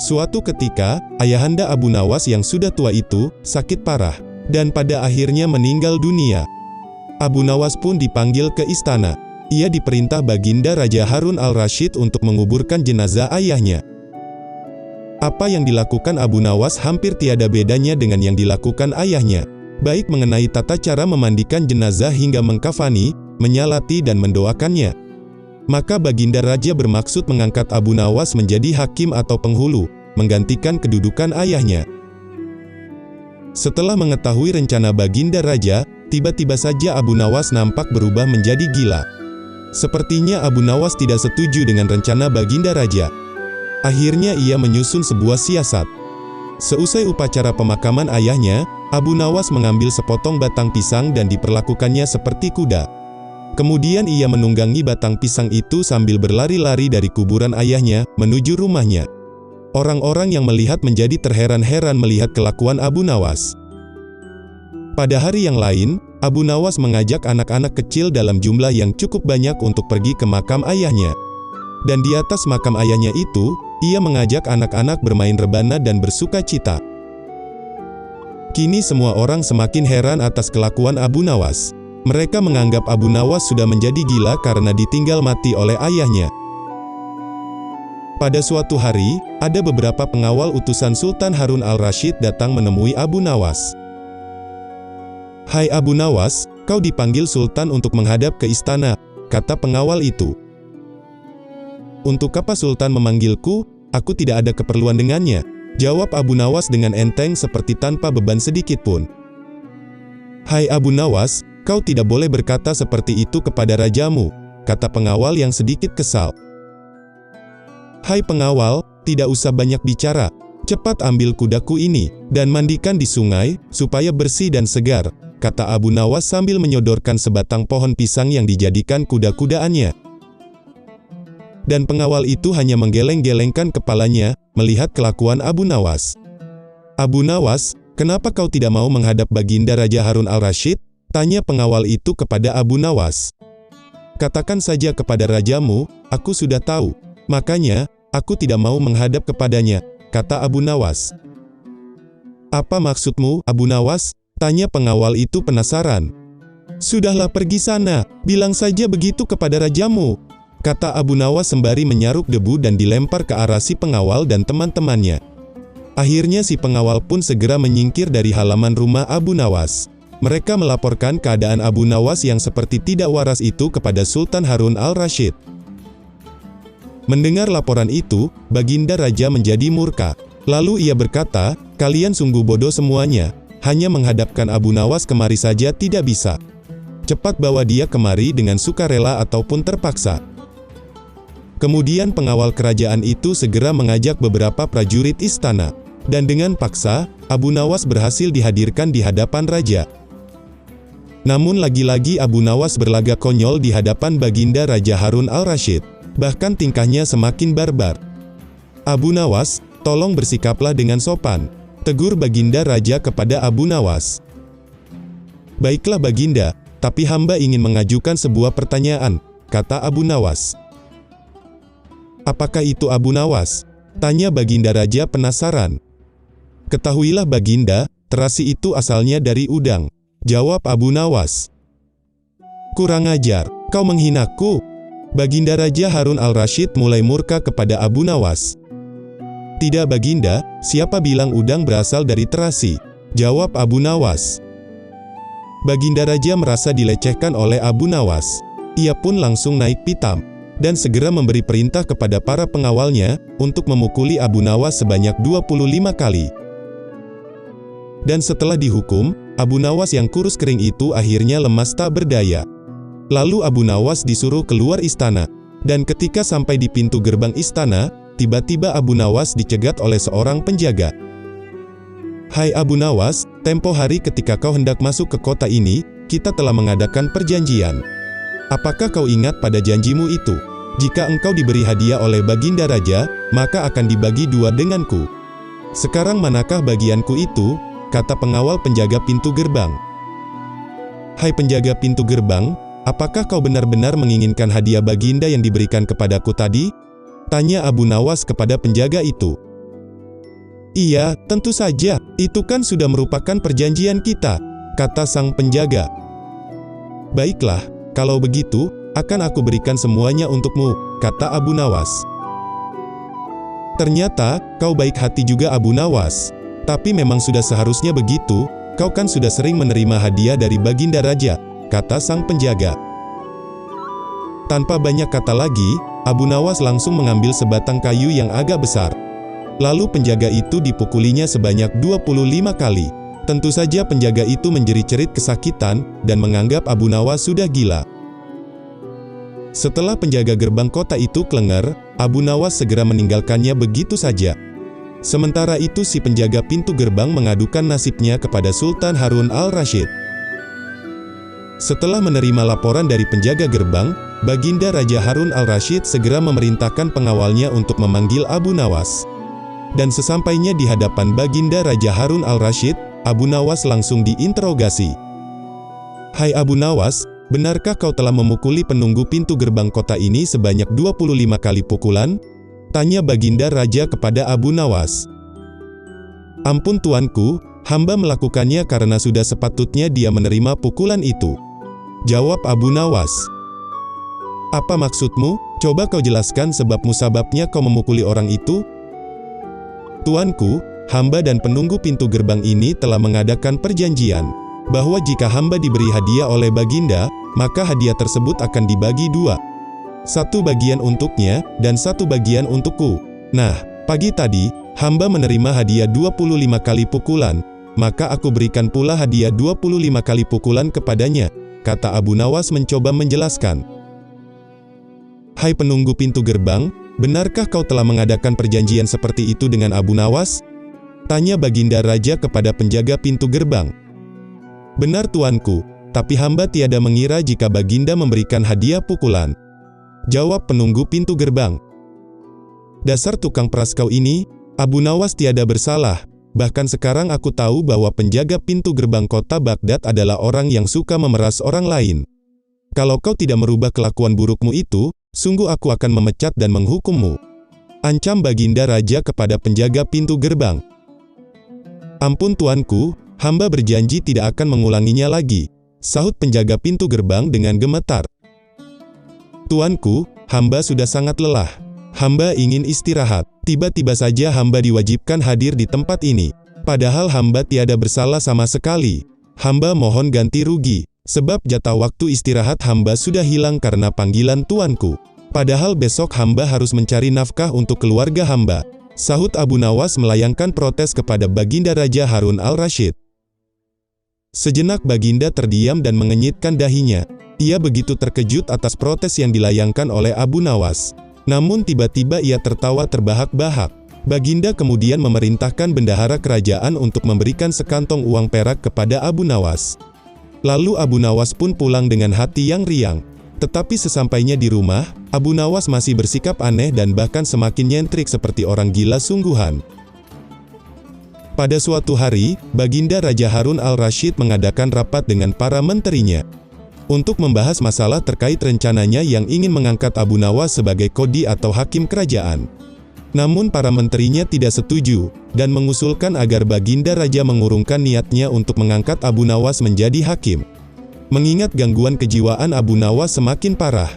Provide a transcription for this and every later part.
Suatu ketika, ayahanda Abu Nawas yang sudah tua itu sakit parah, dan pada akhirnya meninggal dunia. Abu Nawas pun dipanggil ke istana. Ia diperintah Baginda Raja Harun al-Rasyid untuk menguburkan jenazah ayahnya. Apa yang dilakukan Abu Nawas hampir tiada bedanya dengan yang dilakukan ayahnya, baik mengenai tata cara memandikan jenazah hingga mengkafani, menyalati dan mendoakannya. Maka Baginda Raja bermaksud mengangkat Abu Nawas menjadi hakim atau penghulu, menggantikan kedudukan ayahnya. Setelah mengetahui rencana Baginda Raja, tiba-tiba saja Abu Nawas nampak berubah menjadi gila. Sepertinya Abu Nawas tidak setuju dengan rencana Baginda Raja. Akhirnya ia menyusun sebuah siasat. Seusai upacara pemakaman ayahnya, Abu Nawas mengambil sepotong batang pisang dan diperlakukannya seperti kuda. Kemudian ia menunggangi batang pisang itu sambil berlari-lari dari kuburan ayahnya menuju rumahnya. Orang-orang yang melihat menjadi terheran-heran melihat kelakuan Abu Nawas. Pada hari yang lain, Abu Nawas mengajak anak-anak kecil dalam jumlah yang cukup banyak untuk pergi ke makam ayahnya. Dan di atas makam ayahnya itu, ia mengajak anak-anak bermain rebana dan bersuka cita. Kini semua orang semakin heran atas kelakuan Abu Nawas. Mereka menganggap Abu Nawas sudah menjadi gila karena ditinggal mati oleh ayahnya. Pada suatu hari, ada beberapa pengawal utusan Sultan Harun al-Rasyid datang menemui Abu Nawas. "Hai Abu Nawas, kau dipanggil Sultan untuk menghadap ke istana," kata pengawal itu. "Untuk apa Sultan memanggilku? Aku tidak ada keperluan dengannya," jawab Abu Nawas dengan enteng seperti tanpa beban sedikit pun. "Hai Abu Nawas, kau tidak boleh berkata seperti itu kepada rajamu," kata pengawal yang sedikit kesal. "Hai pengawal, tidak usah banyak bicara. Cepat ambil kudaku ini, dan mandikan di sungai, supaya bersih dan segar," kata Abu Nawas sambil menyodorkan sebatang pohon pisang yang dijadikan kuda-kudaannya. Dan pengawal itu hanya menggeleng-gelengkan kepalanya, melihat kelakuan Abu Nawas. "Abu Nawas, kenapa kau tidak mau menghadap Baginda Raja Harun al-Rasyid?" tanya pengawal itu kepada Abu Nawas. "Katakan saja kepada rajamu, aku sudah tahu. Makanya, aku tidak mau menghadap kepadanya," kata Abu Nawas. "Apa maksudmu, Abu Nawas?" tanya pengawal itu penasaran. "Sudahlah pergi sana, bilang saja begitu kepada rajamu," kata Abu Nawas sembari menyaruk debu dan dilempar ke arah si pengawal dan teman-temannya. Akhirnya si pengawal pun segera menyingkir dari halaman rumah Abu Nawas. Mereka melaporkan keadaan Abu Nawas yang seperti tidak waras itu kepada Sultan Harun al-Rasyid. Mendengar laporan itu, Baginda Raja menjadi murka. Lalu ia berkata, "Kalian sungguh bodoh semuanya, hanya menghadapkan Abu Nawas kemari saja tidak bisa. Cepat bawa dia kemari dengan sukarela ataupun terpaksa." Kemudian pengawal kerajaan itu segera mengajak beberapa prajurit istana. Dan dengan paksa, Abu Nawas berhasil dihadirkan di hadapan raja. Namun lagi-lagi Abu Nawas berlagak konyol di hadapan Baginda Raja Harun al-Rasyid. Bahkan tingkahnya semakin barbar. "Abu Nawas, tolong bersikaplah dengan sopan," tegur Baginda Raja kepada Abu Nawas. "Baiklah Baginda, tapi hamba ingin mengajukan sebuah pertanyaan," kata Abu Nawas. "Apakah itu Abu Nawas?" tanya Baginda Raja penasaran. "Ketahuilah Baginda, terasi itu asalnya dari udang," jawab Abu Nawas. "Kurang ajar, kau menghinaku." Baginda Raja Harun al-Rasyid mulai murka kepada Abu Nawas. "Tidak Baginda, siapa bilang udang berasal dari terasi?" jawab Abu Nawas. Baginda Raja merasa dilecehkan oleh Abu Nawas. Ia pun langsung naik pitam, dan segera memberi perintah kepada para pengawalnya, untuk memukuli Abu Nawas sebanyak 25 kali. Dan setelah dihukum, Abu Nawas yang kurus kering itu akhirnya lemas tak berdaya. Lalu Abu Nawas disuruh keluar istana, dan ketika sampai di pintu gerbang istana, tiba-tiba Abu Nawas dicegat oleh seorang penjaga. "Hai Abu Nawas, tempo hari ketika kau hendak masuk ke kota ini, kita telah mengadakan perjanjian. Apakah kau ingat pada janjimu itu? Jika engkau diberi hadiah oleh Baginda Raja, maka akan dibagi dua denganku. Sekarang manakah bagianku itu?" kata pengawal penjaga pintu gerbang. "Hai penjaga pintu gerbang, apakah kau benar-benar menginginkan hadiah Baginda yang diberikan kepadaku tadi?" tanya Abu Nawas kepada penjaga itu. Iya, tentu saja, itu kan sudah merupakan perjanjian kita, kata sang penjaga. Baiklah, kalau begitu, akan aku berikan semuanya untukmu, kata Abu Nawas. Ternyata, kau baik hati juga Abu Nawas. Tapi memang sudah seharusnya begitu, kau kan sudah sering menerima hadiah dari Baginda Raja, kata sang penjaga. Tanpa banyak kata lagi, Abu Nawas langsung mengambil sebatang kayu yang agak besar. Lalu penjaga itu dipukulinya sebanyak 25 kali. Tentu saja penjaga itu menjerit-jerit kesakitan, dan menganggap Abu Nawas sudah gila. Setelah penjaga gerbang kota itu klenger, Abu Nawas segera meninggalkannya begitu saja. Sementara itu si penjaga pintu gerbang mengadukan nasibnya kepada Sultan Harun al-Rasyid. Setelah menerima laporan dari penjaga gerbang, Baginda Raja Harun al-Rasyid segera memerintahkan pengawalnya untuk memanggil Abu Nawas. Dan sesampainya di hadapan Baginda Raja Harun al-Rasyid, Abu Nawas langsung diinterogasi. Hai Abu Nawas, benarkah kau telah memukuli penunggu pintu gerbang kota ini sebanyak 25 kali pukulan? Tanya Baginda Raja kepada Abu Nawas. Ampun tuanku, hamba melakukannya karena sudah sepatutnya dia menerima pukulan itu, jawab Abu Nawas. Apa maksudmu? Coba kau jelaskan sebab musababnya kau memukuli orang itu? Tuanku, hamba dan penunggu pintu gerbang ini telah mengadakan perjanjian, bahwa jika hamba diberi hadiah oleh Baginda, maka hadiah tersebut akan dibagi dua. Satu bagian untuknya, dan satu bagian untukku. Nah, pagi tadi, hamba menerima hadiah 25 kali pukulan, maka aku berikan pula hadiah 25 kali pukulan kepadanya, kata Abu Nawas mencoba menjelaskan. Hai penunggu pintu gerbang, benarkah kau telah mengadakan perjanjian seperti itu dengan Abu Nawas? Tanya Baginda Raja kepada penjaga pintu gerbang. Benar tuanku, tapi hamba tiada mengira jika Baginda memberikan hadiah pukulan, jawab penunggu pintu gerbang. Dasar tukang peras kau ini, Abu Nawas tiada bersalah. Bahkan sekarang aku tahu bahwa penjaga pintu gerbang kota Baghdad adalah orang yang suka memeras orang lain. Kalau kau tidak merubah kelakuan burukmu itu, sungguh aku akan memecat dan menghukummu, ancam Baginda Raja kepada penjaga pintu gerbang. Ampun tuanku, hamba berjanji tidak akan mengulanginya lagi, sahut penjaga pintu gerbang dengan gemetar. Tuanku, hamba sudah sangat lelah. Hamba ingin istirahat. Tiba-tiba saja hamba diwajibkan hadir di tempat ini. Padahal hamba tiada bersalah sama sekali. Hamba mohon ganti rugi, sebab jatah waktu istirahat hamba sudah hilang karena panggilan tuanku. Padahal besok hamba harus mencari nafkah untuk keluarga hamba, sahut Abu Nawas melayangkan protes kepada Baginda Raja Harun al-Rasyid. Sejenak Baginda terdiam dan mengenyitkan dahinya. Ia begitu terkejut atas protes yang dilayangkan oleh Abu Nawas. Namun tiba-tiba ia tertawa terbahak-bahak. Baginda kemudian memerintahkan bendahara kerajaan untuk memberikan sekantong uang perak kepada Abu Nawas. Lalu Abu Nawas pun pulang dengan hati yang riang. Tetapi sesampainya di rumah, Abu Nawas masih bersikap aneh dan bahkan semakin nyentrik seperti orang gila sungguhan. Pada suatu hari, Baginda Raja Harun al-Rasyid mengadakan rapat dengan para menterinya untuk membahas masalah terkait rencananya yang ingin mengangkat Abu Nawas sebagai qadhi atau hakim kerajaan. Namun para menterinya tidak setuju, dan mengusulkan agar Baginda Raja mengurungkan niatnya untuk mengangkat Abu Nawas menjadi hakim, mengingat gangguan kejiwaan Abu Nawas semakin parah.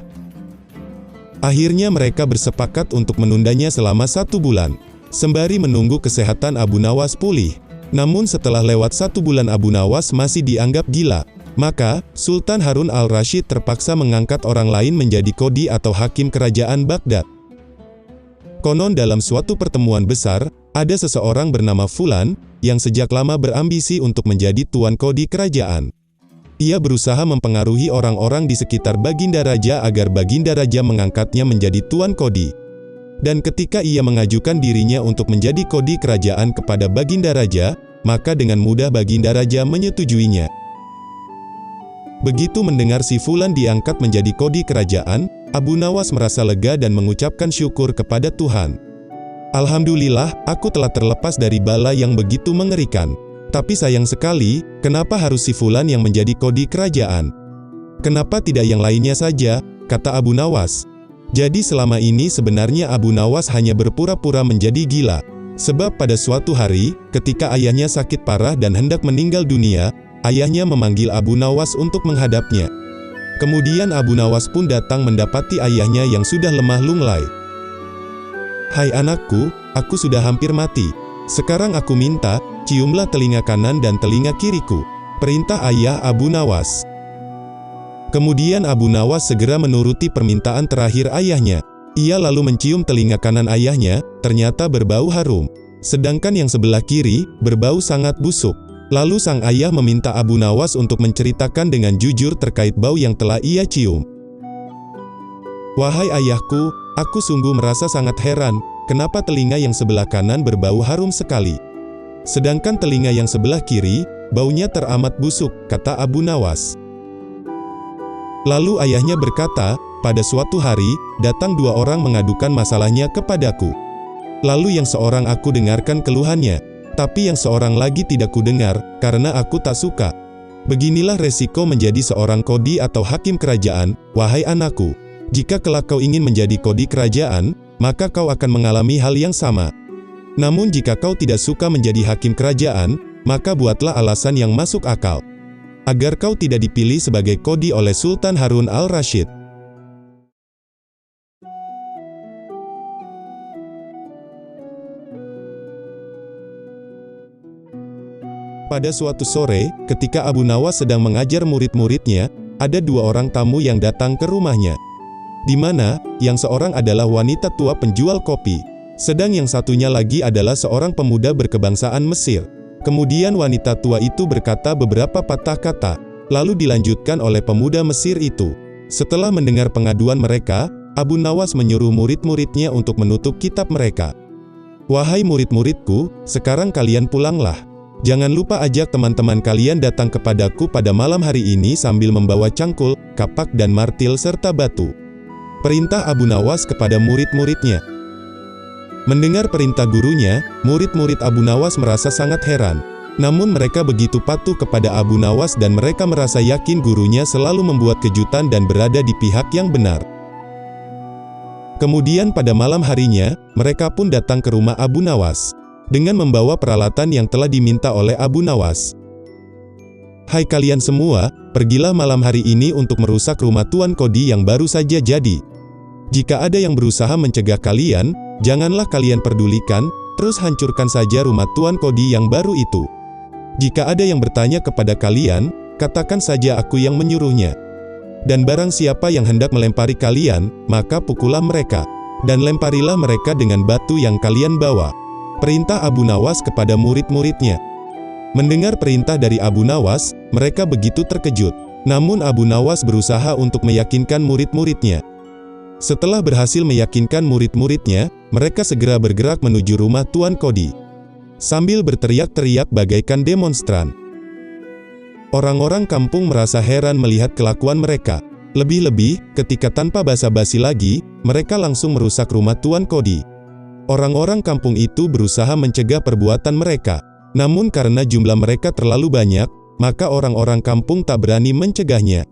Akhirnya mereka bersepakat untuk menundanya selama 1 bulan, sembari menunggu kesehatan Abu Nawas pulih. Namun setelah lewat 1 bulan Abu Nawas masih dianggap gila, maka Sultan Harun al-Rasyid terpaksa mengangkat orang lain menjadi qadhi atau hakim kerajaan Baghdad. Konon dalam suatu pertemuan besar, ada seseorang bernama Fulan, yang sejak lama berambisi untuk menjadi tuan qadhi kerajaan. Ia berusaha mempengaruhi orang-orang di sekitar Baginda Raja agar Baginda Raja mengangkatnya menjadi tuan qadhi. Dan ketika ia mengajukan dirinya untuk menjadi qadhi kerajaan kepada Baginda Raja, maka dengan mudah Baginda Raja menyetujuinya. Begitu mendengar si Fulan diangkat menjadi qadhi kerajaan, Abu Nawas merasa lega dan mengucapkan syukur kepada Tuhan. Alhamdulillah, aku telah terlepas dari bala yang begitu mengerikan. Tapi sayang sekali, kenapa harus si Fulan yang menjadi qadhi kerajaan? Kenapa tidak yang lainnya saja, kata Abu Nawas. Jadi selama ini sebenarnya Abu Nawas hanya berpura-pura menjadi gila. Sebab pada suatu hari, ketika ayahnya sakit parah dan hendak meninggal dunia, ayahnya memanggil Abu Nawas untuk menghadapnya. Kemudian Abu Nawas pun datang mendapati ayahnya yang sudah lemah lunglai. "Hai anakku, aku sudah hampir mati. Sekarang aku minta, ciumlah telinga kanan dan telinga kiriku," perintah ayah Abu Nawas. Kemudian Abu Nawas segera menuruti permintaan terakhir ayahnya. Ia lalu mencium telinga kanan ayahnya, ternyata berbau harum. Sedangkan yang sebelah kiri, berbau sangat busuk. Lalu sang ayah meminta Abu Nawas untuk menceritakan dengan jujur terkait bau yang telah ia cium. "Wahai ayahku, aku sungguh merasa sangat heran, kenapa telinga yang sebelah kanan berbau harum sekali. Sedangkan telinga yang sebelah kiri, baunya teramat busuk," kata Abu Nawas. Lalu ayahnya berkata, "Pada suatu hari, datang dua orang mengadukan masalahnya kepadaku. Lalu yang seorang aku dengarkan keluhannya, tapi yang seorang lagi tidak kudengar, karena aku tak suka. Beginilah resiko menjadi seorang kodi atau hakim kerajaan, wahai anakku. Jika kelak kau ingin menjadi kodi kerajaan, maka kau akan mengalami hal yang sama. Namun jika kau tidak suka menjadi hakim kerajaan, maka buatlah alasan yang masuk akal, agar kau tidak dipilih sebagai kodi oleh Sultan Harun al-Rasyid." Pada suatu sore, ketika Abu Nawas sedang mengajar murid-muridnya, ada dua orang tamu yang datang ke rumahnya. Di mana, yang seorang adalah wanita tua penjual kopi, sedang yang satunya lagi adalah seorang pemuda berkebangsaan Mesir. Kemudian wanita tua itu berkata beberapa patah kata, lalu dilanjutkan oleh pemuda Mesir itu. Setelah mendengar pengaduan mereka, Abu Nawas menyuruh murid-muridnya untuk menutup kitab mereka. "Wahai murid-muridku, sekarang kalian pulanglah. Jangan lupa ajak teman-teman kalian datang kepadaku pada malam hari ini sambil membawa cangkul, kapak dan martil serta batu," perintah Abu Nawas kepada murid-muridnya. Mendengar perintah gurunya, murid-murid Abu Nawas merasa sangat heran. Namun mereka begitu patuh kepada Abu Nawas dan mereka merasa yakin gurunya selalu membuat kejutan dan berada di pihak yang benar. Kemudian pada malam harinya, mereka pun datang ke rumah Abu Nawas dengan membawa peralatan yang telah diminta oleh Abu Nawas. "Hai kalian semua, pergilah malam hari ini untuk merusak rumah Tuan Kodi yang baru saja jadi. Jika ada yang berusaha mencegah kalian, janganlah kalian pedulikan, terus hancurkan saja rumah Tuan Kodi yang baru itu. Jika ada yang bertanya kepada kalian, katakan saja aku yang menyuruhnya. Dan barang siapa yang hendak melempari kalian, maka pukullah mereka, dan lemparilah mereka dengan batu yang kalian bawa," perintah Abu Nawas kepada murid-muridnya. Mendengar perintah dari Abu Nawas, mereka begitu terkejut. Namun Abu Nawas berusaha untuk meyakinkan murid-muridnya. Setelah berhasil meyakinkan murid-muridnya, mereka segera bergerak menuju rumah Tuan Kodi, sambil berteriak-teriak bagaikan demonstran. Orang-orang kampung merasa heran melihat kelakuan mereka. Lebih-lebih, ketika tanpa basa-basi lagi, mereka langsung merusak rumah Tuan Kodi. Orang-orang kampung itu berusaha mencegah perbuatan mereka. Namun karena jumlah mereka terlalu banyak, maka orang-orang kampung tak berani mencegahnya.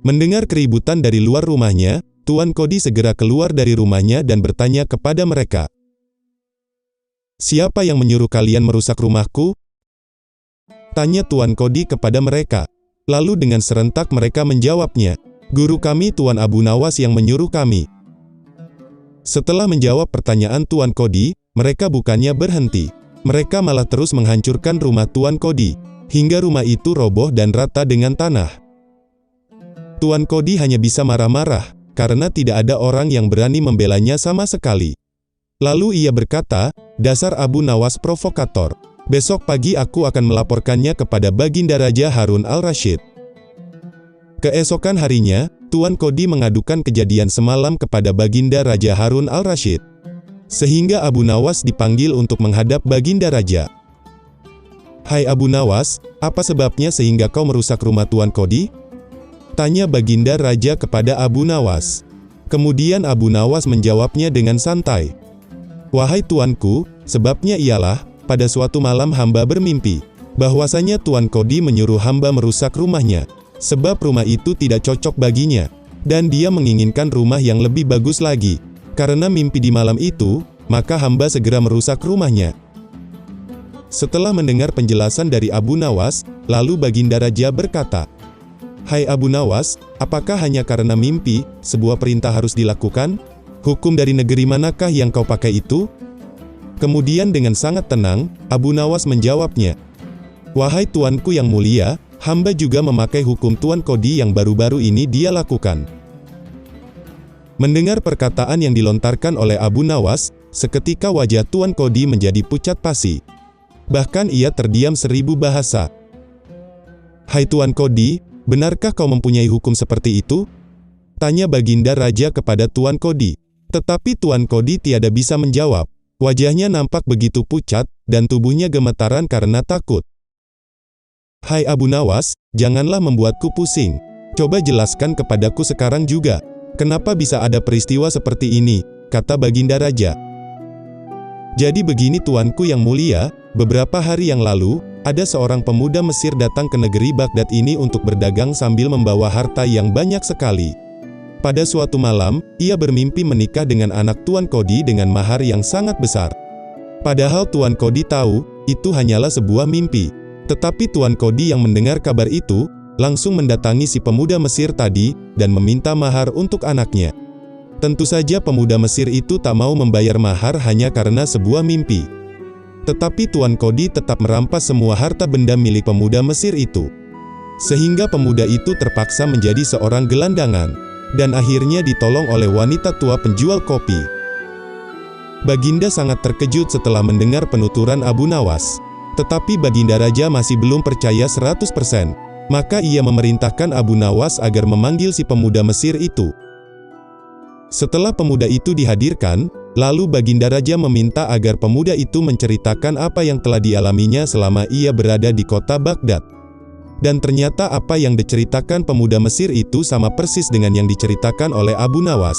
Mendengar keributan dari luar rumahnya, Tuan Kodi segera keluar dari rumahnya dan bertanya kepada mereka, "Siapa yang menyuruh kalian merusak rumahku?" tanya Tuan Kodi kepada mereka. Lalu dengan serentak mereka menjawabnya, "Guru kami Tuan Abu Nawas yang menyuruh kami." Setelah menjawab pertanyaan Tuan Kodi, mereka bukannya berhenti. Mereka malah terus menghancurkan rumah Tuan Kodi, hingga rumah itu roboh dan rata dengan tanah. Tuan Kodi hanya bisa marah-marah, karena tidak ada orang yang berani membelanya sama sekali. Lalu ia berkata, "Dasar Abu Nawas provokator. Besok pagi aku akan melaporkannya kepada Baginda Raja Harun al-Rasyid." Keesokan harinya, Tuan Kodi mengadukan kejadian semalam kepada Baginda Raja Harun al-Rasyid. Sehingga Abu Nawas dipanggil untuk menghadap Baginda Raja. "Hai Abu Nawas, apa sebabnya sehingga kau merusak rumah Tuan Kodi?" tanya Baginda Raja kepada Abu Nawas. Kemudian Abu Nawas menjawabnya dengan santai, "Wahai tuanku, sebabnya ialah, pada suatu malam hamba bermimpi, bahwasanya Tuan Kodi menyuruh hamba merusak rumahnya, sebab rumah itu tidak cocok baginya, dan dia menginginkan rumah yang lebih bagus lagi. Karena mimpi di malam itu, maka hamba segera merusak rumahnya." Setelah mendengar penjelasan dari Abu Nawas, lalu Baginda Raja berkata, "Hai Abu Nawas, apakah hanya karena mimpi, sebuah perintah harus dilakukan? Hukum dari negeri manakah yang kau pakai itu?" Kemudian dengan sangat tenang, Abu Nawas menjawabnya, "Wahai tuanku yang mulia, hamba juga memakai hukum Tuan Kodi yang baru-baru ini dia lakukan." Mendengar perkataan yang dilontarkan oleh Abu Nawas, seketika wajah Tuan Kodi menjadi pucat pasi. Bahkan ia terdiam 1000 bahasa. "Hai Tuan Kodi, benarkah kau mempunyai hukum seperti itu?" tanya Baginda Raja kepada Tuan Kodi. Tetapi Tuan Kodi tiada bisa menjawab. Wajahnya nampak begitu pucat, dan tubuhnya gemetaran karena takut. "Hai Abu Nawas, janganlah membuatku pusing. Coba jelaskan kepadaku sekarang juga. Kenapa bisa ada peristiwa seperti ini?" kata Baginda Raja. "Jadi begini tuanku yang mulia, beberapa hari yang lalu, ada seorang pemuda Mesir datang ke negeri Baghdad ini untuk berdagang sambil membawa harta yang banyak sekali. Pada suatu malam, ia bermimpi menikah dengan anak Tuan Kodi dengan mahar yang sangat besar. Padahal Tuan Kodi tahu, itu hanyalah sebuah mimpi. Tetapi Tuan Kodi yang mendengar kabar itu, langsung mendatangi si pemuda Mesir tadi, dan meminta mahar untuk anaknya. Tentu saja pemuda Mesir itu tak mau membayar mahar hanya karena sebuah mimpi. Tetapi Tuan Kodi tetap merampas semua harta benda milik pemuda Mesir itu. Sehingga pemuda itu terpaksa menjadi seorang gelandangan, dan akhirnya ditolong oleh wanita tua penjual kopi. Baginda sangat terkejut setelah mendengar penuturan Abu Nawas. Tetapi Baginda Raja masih belum percaya 100%. Maka ia memerintahkan Abu Nawas agar memanggil si pemuda Mesir itu. Setelah pemuda itu dihadirkan, lalu Baginda Raja meminta agar pemuda itu menceritakan apa yang telah dialaminya selama ia berada di kota Baghdad. Dan ternyata apa yang diceritakan pemuda Mesir itu sama persis dengan yang diceritakan oleh Abu Nawas.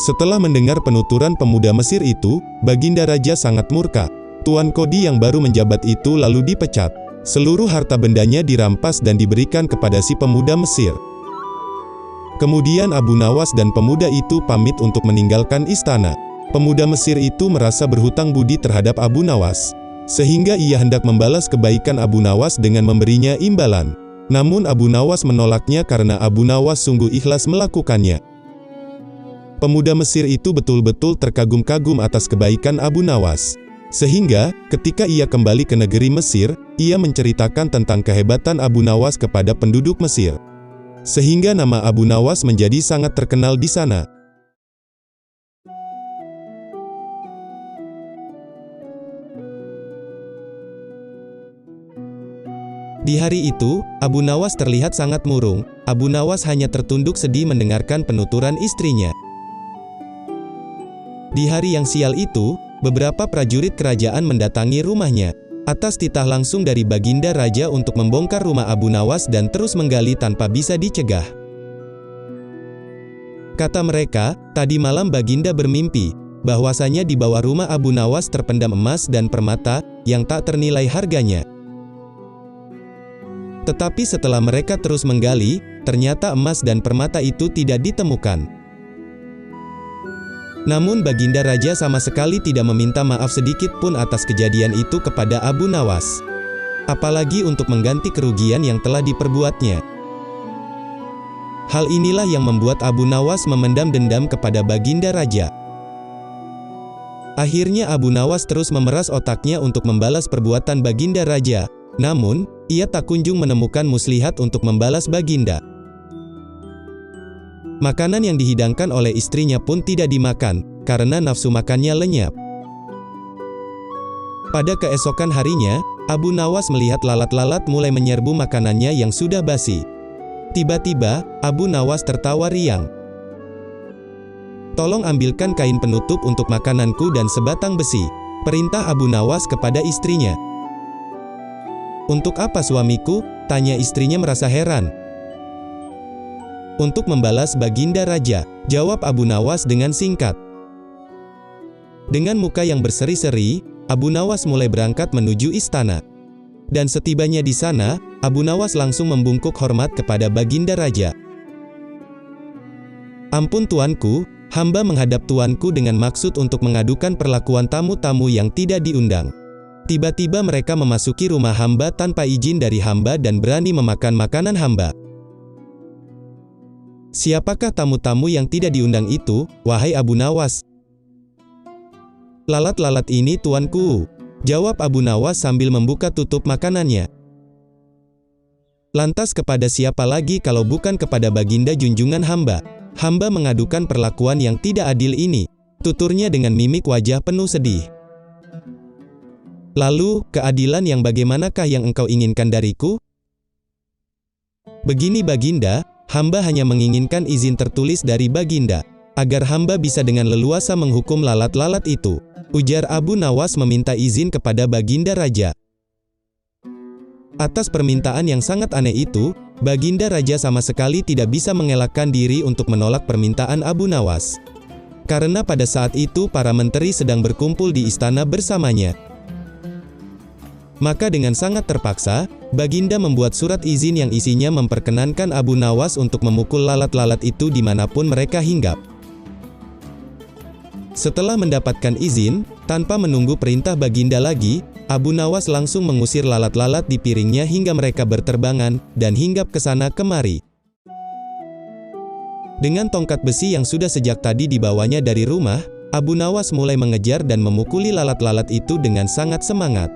Setelah mendengar penuturan pemuda Mesir itu, Baginda Raja sangat murka. Tuan Kodi yang baru menjabat itu lalu dipecat. Seluruh harta bendanya dirampas dan diberikan kepada si pemuda Mesir. Kemudian Abu Nawas dan pemuda itu pamit untuk meninggalkan istana. Pemuda Mesir itu merasa berhutang budi terhadap Abu Nawas, sehingga ia hendak membalas kebaikan Abu Nawas dengan memberinya imbalan. Namun Abu Nawas menolaknya karena Abu Nawas sungguh ikhlas melakukannya. Pemuda Mesir itu betul-betul terkagum-kagum atas kebaikan Abu Nawas. Sehingga, ketika ia kembali ke negeri Mesir, ia menceritakan tentang kehebatan Abu Nawas kepada penduduk Mesir. Sehingga nama Abu Nawas menjadi sangat terkenal di sana. Di hari itu, Abu Nawas terlihat sangat murung. Abu Nawas hanya tertunduk sedih mendengarkan penuturan istrinya. Di hari yang sial itu, beberapa prajurit kerajaan mendatangi rumahnya. Atas titah langsung dari Baginda Raja untuk membongkar rumah Abu Nawas dan terus menggali tanpa bisa dicegah. Kata mereka, tadi malam Baginda bermimpi, bahwasanya di bawah rumah Abu Nawas terpendam emas dan permata, yang tak ternilai harganya. Tetapi setelah mereka terus menggali, ternyata emas dan permata itu tidak ditemukan. Namun Baginda Raja sama sekali tidak meminta maaf sedikit pun atas kejadian itu kepada Abu Nawas. Apalagi untuk mengganti kerugian yang telah diperbuatnya. Hal inilah yang membuat Abu Nawas memendam dendam kepada Baginda Raja. Akhirnya Abu Nawas terus memeras otaknya untuk membalas perbuatan Baginda Raja. Namun, ia tak kunjung menemukan muslihat untuk membalas Baginda. Makanan yang dihidangkan oleh istrinya pun tidak dimakan, karena nafsu makannya lenyap. Pada keesokan harinya, Abu Nawas melihat lalat-lalat mulai menyerbu makanannya yang sudah basi. Tiba-tiba, Abu Nawas tertawa riang. "Tolong ambilkan kain penutup untuk makananku dan sebatang besi," perintah Abu Nawas kepada istrinya. "Untuk apa suamiku?" tanya istrinya merasa heran. "Untuk membalas Baginda Raja," jawab Abu Nawas dengan singkat. Dengan muka yang berseri-seri, Abu Nawas mulai berangkat menuju istana. Dan setibanya di sana, Abu Nawas langsung membungkuk hormat kepada Baginda Raja. "Ampun tuanku, Hamba menghadap tuanku dengan maksud untuk mengadukan perlakuan tamu-tamu yang tidak diundang. Tiba-tiba mereka memasuki rumah hamba tanpa izin dari hamba dan berani memakan makanan hamba. Siapakah tamu-tamu yang tidak diundang itu, wahai Abu Nawas? Lalat-lalat ini tuanku, jawab Abu Nawas sambil membuka tutup makanannya. Lantas kepada siapa lagi kalau bukan kepada baginda junjungan hamba? Hamba mengadukan perlakuan yang tidak adil ini, tuturnya dengan mimik wajah penuh sedih. Lalu, keadilan yang bagaimanakah yang engkau inginkan dariku? Begini baginda, hamba hanya menginginkan izin tertulis dari baginda, agar hamba bisa dengan leluasa menghukum lalat-lalat itu, ujar Abu Nawas meminta izin kepada baginda raja. Atas permintaan yang sangat aneh itu, baginda raja sama sekali tidak bisa mengelakkan diri untuk menolak permintaan Abu Nawas. Karena pada saat itu para menteri sedang berkumpul di istana bersamanya. Maka dengan sangat terpaksa, baginda membuat surat izin yang isinya memperkenankan Abu Nawas untuk memukul lalat-lalat itu dimanapun mereka hinggap. Setelah mendapatkan izin, tanpa menunggu perintah baginda lagi, Abu Nawas langsung mengusir lalat-lalat di piringnya hingga mereka berterbangan, dan hinggap ke sana kemari. Dengan tongkat besi yang sudah sejak tadi dibawanya dari rumah, Abu Nawas mulai mengejar dan memukuli lalat-lalat itu dengan sangat semangat.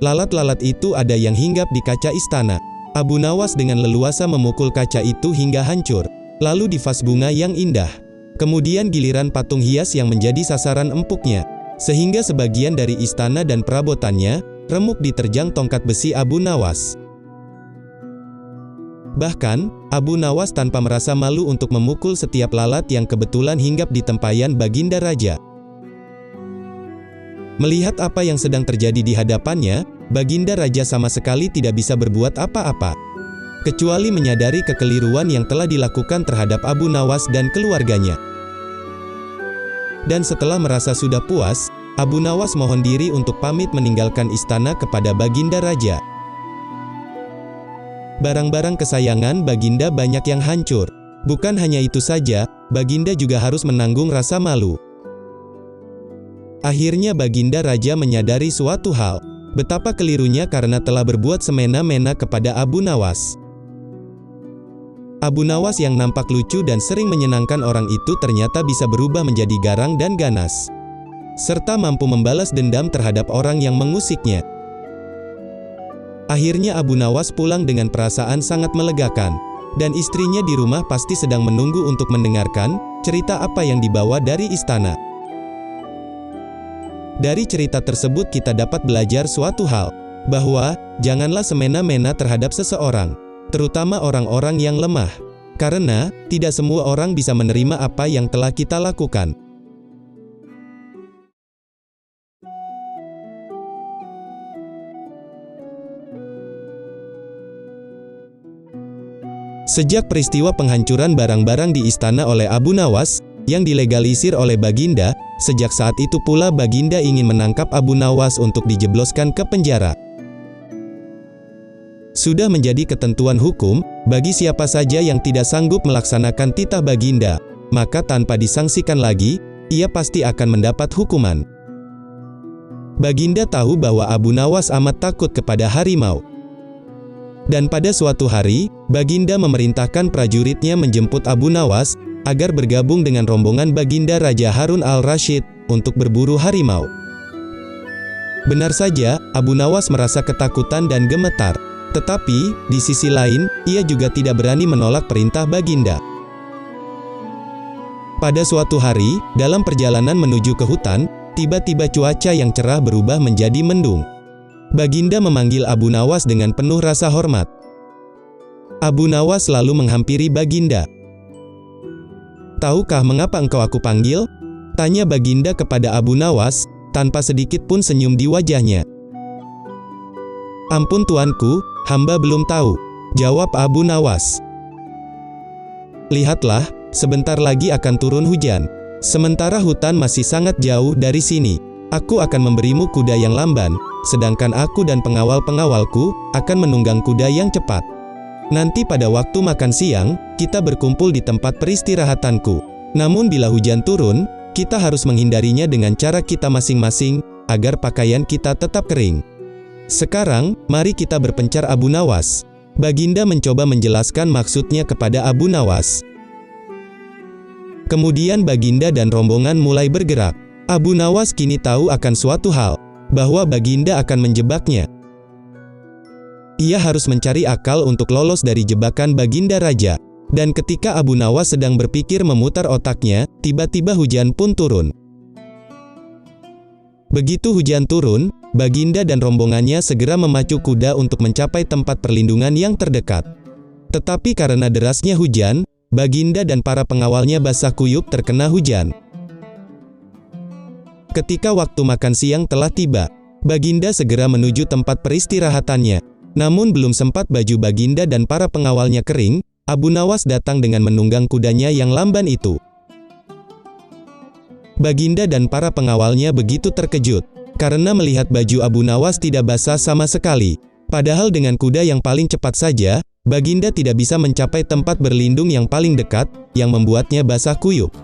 Lalat-lalat itu ada yang hinggap di kaca istana. Abu Nawas dengan leluasa memukul kaca itu hingga hancur, lalu di vas bunga yang indah. Kemudian giliran patung hias yang menjadi sasaran empuknya, sehingga sebagian dari istana dan perabotannya remuk diterjang tongkat besi Abu Nawas. Bahkan, Abu Nawas tanpa merasa malu untuk memukul setiap lalat yang kebetulan hinggap di tempayan baginda raja. Melihat apa yang sedang terjadi di hadapannya, baginda raja sama sekali tidak bisa berbuat apa-apa, kecuali menyadari kekeliruan yang telah dilakukan terhadap Abu Nawas dan keluarganya. Dan setelah merasa sudah puas, Abu Nawas mohon diri untuk pamit meninggalkan istana kepada baginda raja. Barang-barang kesayangan baginda banyak yang hancur. Bukan hanya itu saja, baginda juga harus menanggung rasa malu. Akhirnya baginda raja menyadari suatu hal, betapa kelirunya karena telah berbuat semena-mena kepada Abu Nawas. Abu Nawas yang nampak lucu dan sering menyenangkan orang itu ternyata bisa berubah menjadi garang dan ganas, serta mampu membalas dendam terhadap orang yang mengusiknya. Akhirnya Abu Nawas pulang dengan perasaan sangat melegakan, dan istrinya di rumah pasti sedang menunggu untuk mendengarkan cerita apa yang dibawa dari istana. Dari cerita tersebut kita dapat belajar suatu hal, bahwa janganlah semena-mena terhadap seseorang, terutama orang-orang yang lemah, karena tidak semua orang bisa menerima apa yang telah kita lakukan. Sejak peristiwa penghancuran barang-barang di istana oleh Abu Nawas, yang dilegalisir oleh baginda, sejak saat itu pula baginda ingin menangkap Abu Nawas untuk dijebloskan ke penjara. Sudah menjadi ketentuan hukum, bagi siapa saja yang tidak sanggup melaksanakan titah baginda, maka tanpa disangsikan lagi, ia pasti akan mendapat hukuman. Baginda tahu bahwa Abu Nawas amat takut kepada harimau. Dan pada suatu hari, baginda memerintahkan prajuritnya menjemput Abu Nawas, agar bergabung dengan rombongan baginda Raja Harun al-Rasyid, untuk berburu harimau. Benar saja, Abu Nawas merasa ketakutan dan gemetar. Tetapi, di sisi lain, ia juga tidak berani menolak perintah baginda. Pada suatu hari, dalam perjalanan menuju ke hutan, tiba-tiba cuaca yang cerah berubah menjadi mendung. Baginda memanggil Abu Nawas dengan penuh rasa hormat. Abu Nawas lalu menghampiri baginda. "Tahukah mengapa engkau aku panggil?" tanya baginda kepada Abu Nawas, tanpa sedikit pun senyum di wajahnya. "Ampun tuanku, hamba belum tahu," jawab Abu Nawas. "Lihatlah, sebentar lagi akan turun hujan. Sementara hutan masih sangat jauh dari sini. Aku akan memberimu kuda yang lamban, sedangkan aku dan pengawal-pengawalku akan menunggang kuda yang cepat. Nanti pada waktu makan siang, kita berkumpul di tempat peristirahatanku. Namun bila hujan turun, kita harus menghindarinya dengan cara kita masing-masing, agar pakaian kita tetap kering. Sekarang, mari kita berpencar Abu Nawas. Baginda mencoba menjelaskan maksudnya kepada Abu Nawas. Kemudian Baginda dan rombongan mulai bergerak. Abu Nawas kini tahu akan suatu hal, bahwa Baginda akan menjebaknya. Ia harus mencari akal untuk lolos dari jebakan Baginda Raja. Dan ketika Abu Nawas sedang berpikir memutar otaknya, tiba-tiba hujan pun turun. Begitu hujan turun, Baginda dan rombongannya segera memacu kuda untuk mencapai tempat perlindungan yang terdekat. Tetapi karena derasnya hujan, Baginda dan para pengawalnya basah kuyup terkena hujan. Ketika waktu makan siang telah tiba, Baginda segera menuju tempat peristirahatannya. Namun belum sempat baju Baginda dan para pengawalnya kering, Abu Nawas datang dengan menunggang kudanya yang lamban itu. Baginda dan para pengawalnya begitu terkejut, karena melihat baju Abu Nawas tidak basah sama sekali. Padahal dengan kuda yang paling cepat saja, Baginda tidak bisa mencapai tempat berlindung yang paling dekat, yang membuatnya basah kuyup.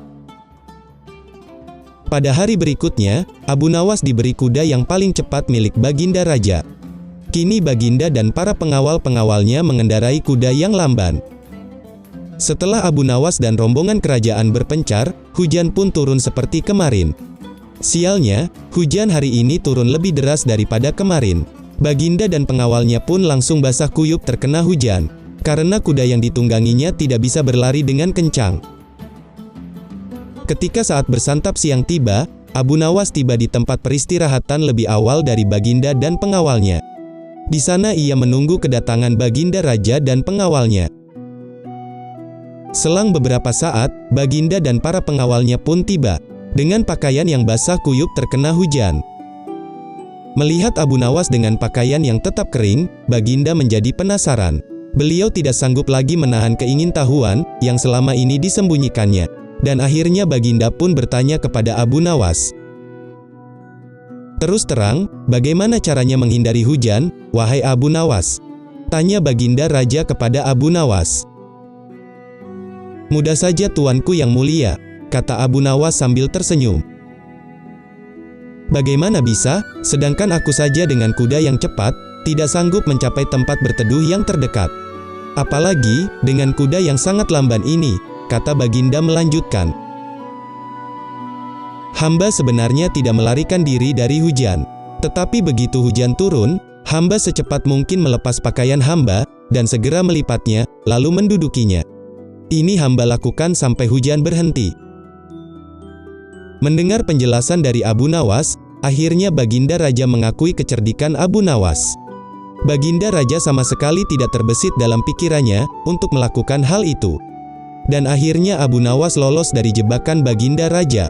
Pada hari berikutnya, Abu Nawas diberi kuda yang paling cepat milik Baginda Raja. Kini Baginda dan para pengawal-pengawalnya mengendarai kuda yang lamban. Setelah Abu Nawas dan rombongan kerajaan berpencar, hujan pun turun seperti kemarin. Sialnya, hujan hari ini turun lebih deras daripada kemarin. Baginda dan pengawalnya pun langsung basah kuyup terkena hujan, karena kuda yang ditungganginya tidak bisa berlari dengan kencang. Ketika saat bersantap siang tiba, Abu Nawas tiba di tempat peristirahatan lebih awal dari Baginda dan pengawalnya. Di sana ia menunggu kedatangan Baginda Raja dan pengawalnya. Selang beberapa saat, Baginda dan para pengawalnya pun tiba, dengan pakaian yang basah kuyup terkena hujan. Melihat Abu Nawas dengan pakaian yang tetap kering, Baginda menjadi penasaran. Beliau tidak sanggup lagi menahan keingintahuan yang selama ini disembunyikannya. Dan akhirnya Baginda pun bertanya kepada Abu Nawas. "Terus terang, bagaimana caranya menghindari hujan, wahai Abu Nawas?" tanya Baginda Raja kepada Abu Nawas. "Mudah saja tuanku yang mulia," kata Abu Nawas sambil tersenyum. "Bagaimana bisa, sedangkan aku saja dengan kuda yang cepat, tidak sanggup mencapai tempat berteduh yang terdekat. Apalagi, dengan kuda yang sangat lamban ini," kata Baginda melanjutkan. "Hamba sebenarnya tidak melarikan diri dari hujan. Tetapi begitu hujan turun, hamba secepat mungkin melepas pakaian hamba, dan segera melipatnya, lalu mendudukinya. Ini hamba lakukan sampai hujan berhenti." Mendengar penjelasan dari Abu Nawas, akhirnya Baginda Raja mengakui kecerdikan Abu Nawas. Baginda Raja sama sekali tidak terbesit dalam pikirannya untuk melakukan hal itu. Dan akhirnya Abu Nawas lolos dari jebakan Baginda Raja.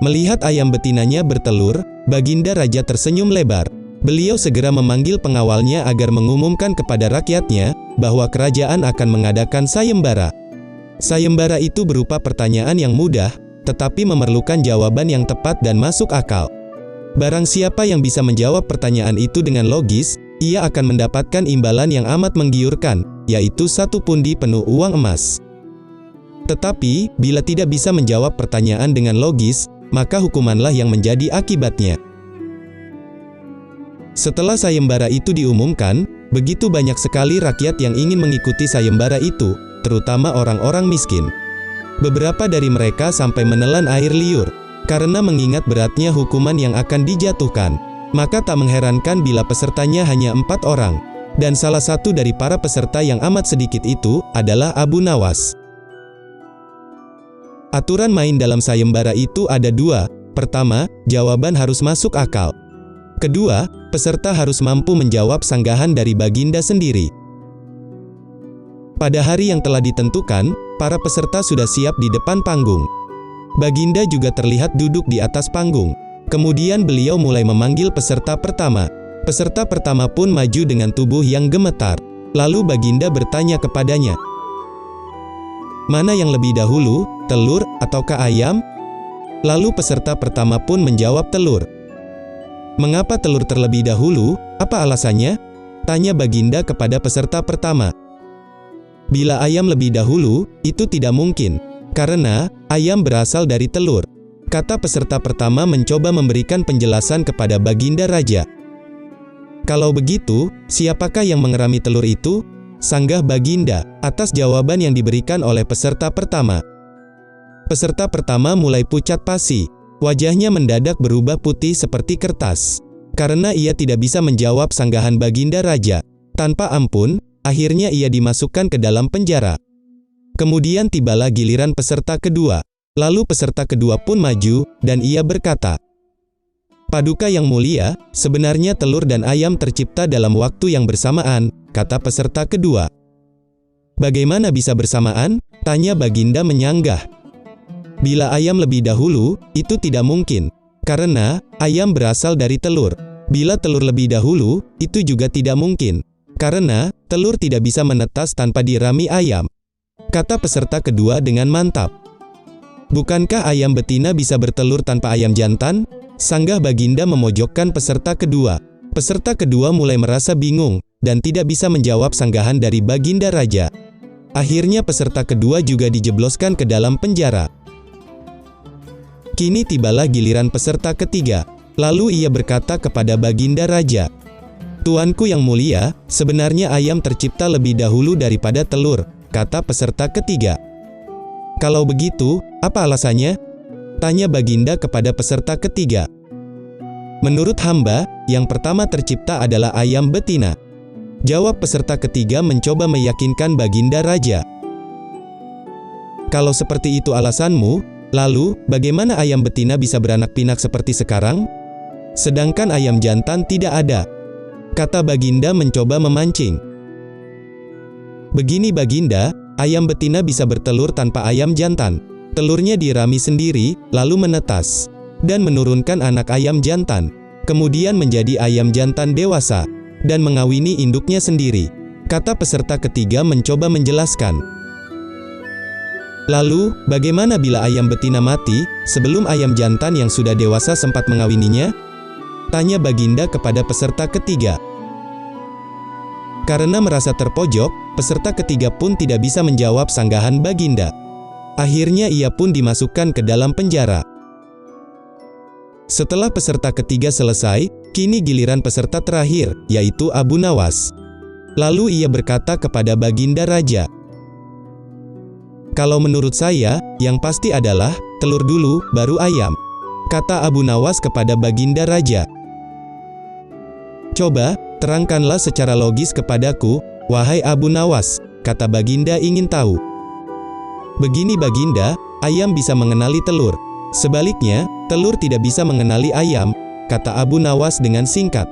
Melihat ayam betinanya bertelur, Baginda Raja tersenyum lebar. Beliau segera memanggil pengawalnya agar mengumumkan kepada rakyatnya bahwa kerajaan akan mengadakan sayembara. Sayembara itu berupa pertanyaan yang mudah, tetapi memerlukan jawaban yang tepat dan masuk akal. Barang siapa yang bisa menjawab pertanyaan itu dengan logis, ia akan mendapatkan imbalan yang amat menggiurkan, yaitu 1 pundi penuh uang emas. Tetapi, bila tidak bisa menjawab pertanyaan dengan logis, maka hukumanlah yang menjadi akibatnya. Setelah sayembara itu diumumkan, begitu banyak sekali rakyat yang ingin mengikuti sayembara itu, terutama orang-orang miskin. Beberapa dari mereka sampai menelan air liur, karena mengingat beratnya hukuman yang akan dijatuhkan. Maka tak mengherankan bila pesertanya hanya 4 orang. Dan salah satu dari para peserta yang amat sedikit itu, adalah Abu Nawas. Aturan main dalam sayembara itu ada 2. Pertama, jawaban harus masuk akal. Kedua, peserta harus mampu menjawab sanggahan dari Baginda sendiri. Pada hari yang telah ditentukan, para peserta sudah siap di depan panggung. Baginda juga terlihat duduk di atas panggung. Kemudian beliau mulai memanggil peserta pertama. Peserta pertama pun maju dengan tubuh yang gemetar. Lalu Baginda bertanya kepadanya, "Mana yang lebih dahulu, telur ataukah ayam?" Lalu peserta pertama pun menjawab telur. "Mengapa telur terlebih dahulu? Apa alasannya?" tanya Baginda kepada peserta pertama. "Bila ayam lebih dahulu, itu tidak mungkin, karena ayam berasal dari telur," kata peserta pertama mencoba memberikan penjelasan kepada Baginda Raja. "Kalau begitu, siapakah yang mengerami telur itu?" sanggah Baginda atas jawaban yang diberikan oleh peserta pertama. Peserta pertama mulai pucat pasi. Wajahnya mendadak berubah putih seperti kertas. Karena ia tidak bisa menjawab sanggahan Baginda Raja. Tanpa ampun, akhirnya ia dimasukkan ke dalam penjara. Kemudian tibalah giliran peserta kedua. Lalu peserta kedua pun maju, dan ia berkata, "Paduka yang mulia, sebenarnya telur dan ayam tercipta dalam waktu yang bersamaan," kata peserta kedua. "Bagaimana bisa bersamaan?" tanya Baginda menyanggah. "Bila ayam lebih dahulu, itu tidak mungkin, karena ayam berasal dari telur. Bila telur lebih dahulu, itu juga tidak mungkin, karena telur tidak bisa menetas tanpa dirami ayam," kata peserta kedua dengan mantap. "Bukankah ayam betina bisa bertelur tanpa ayam jantan?" sanggah Baginda memojokkan peserta kedua. Peserta kedua mulai merasa bingung, dan tidak bisa menjawab sanggahan dari Baginda Raja. Akhirnya peserta kedua juga dijebloskan ke dalam penjara. Kini tibalah giliran peserta ketiga. Lalu ia berkata kepada Baginda Raja, "Tuanku yang mulia, sebenarnya ayam tercipta lebih dahulu daripada telur," kata peserta ketiga. "Kalau begitu, apa alasannya?" tanya Baginda kepada peserta ketiga. "Menurut hamba, yang pertama tercipta adalah ayam betina," jawab peserta ketiga mencoba meyakinkan Baginda Raja. "Kalau seperti itu alasanmu, lalu bagaimana ayam betina bisa beranak pinak seperti sekarang? Sedangkan ayam jantan tidak ada," kata Baginda mencoba memancing. "Begini Baginda, ayam betina bisa bertelur tanpa ayam jantan. Telurnya dirami sendiri, lalu menetas, dan menurunkan anak ayam jantan, kemudian menjadi ayam jantan dewasa, dan mengawini induknya sendiri," kata peserta ketiga mencoba menjelaskan. "Lalu, bagaimana bila ayam betina mati, sebelum ayam jantan yang sudah dewasa sempat mengawininya?" tanya Baginda kepada peserta ketiga. Karena merasa terpojok, peserta ketiga pun tidak bisa menjawab sanggahan Baginda. Akhirnya ia pun dimasukkan ke dalam penjara. Setelah peserta ketiga selesai, kini giliran peserta terakhir, yaitu Abu Nawas. Lalu ia berkata kepada Baginda Raja, "Kalau menurut saya, yang pasti adalah telur dulu, baru ayam," kata Abu Nawas kepada Baginda Raja. "Coba, terangkanlah secara logis kepadaku, wahai Abu Nawas," kata Baginda ingin tahu. "Begini Baginda, ayam bisa mengenali telur. Sebaliknya, telur tidak bisa mengenali ayam," kata Abu Nawas dengan singkat.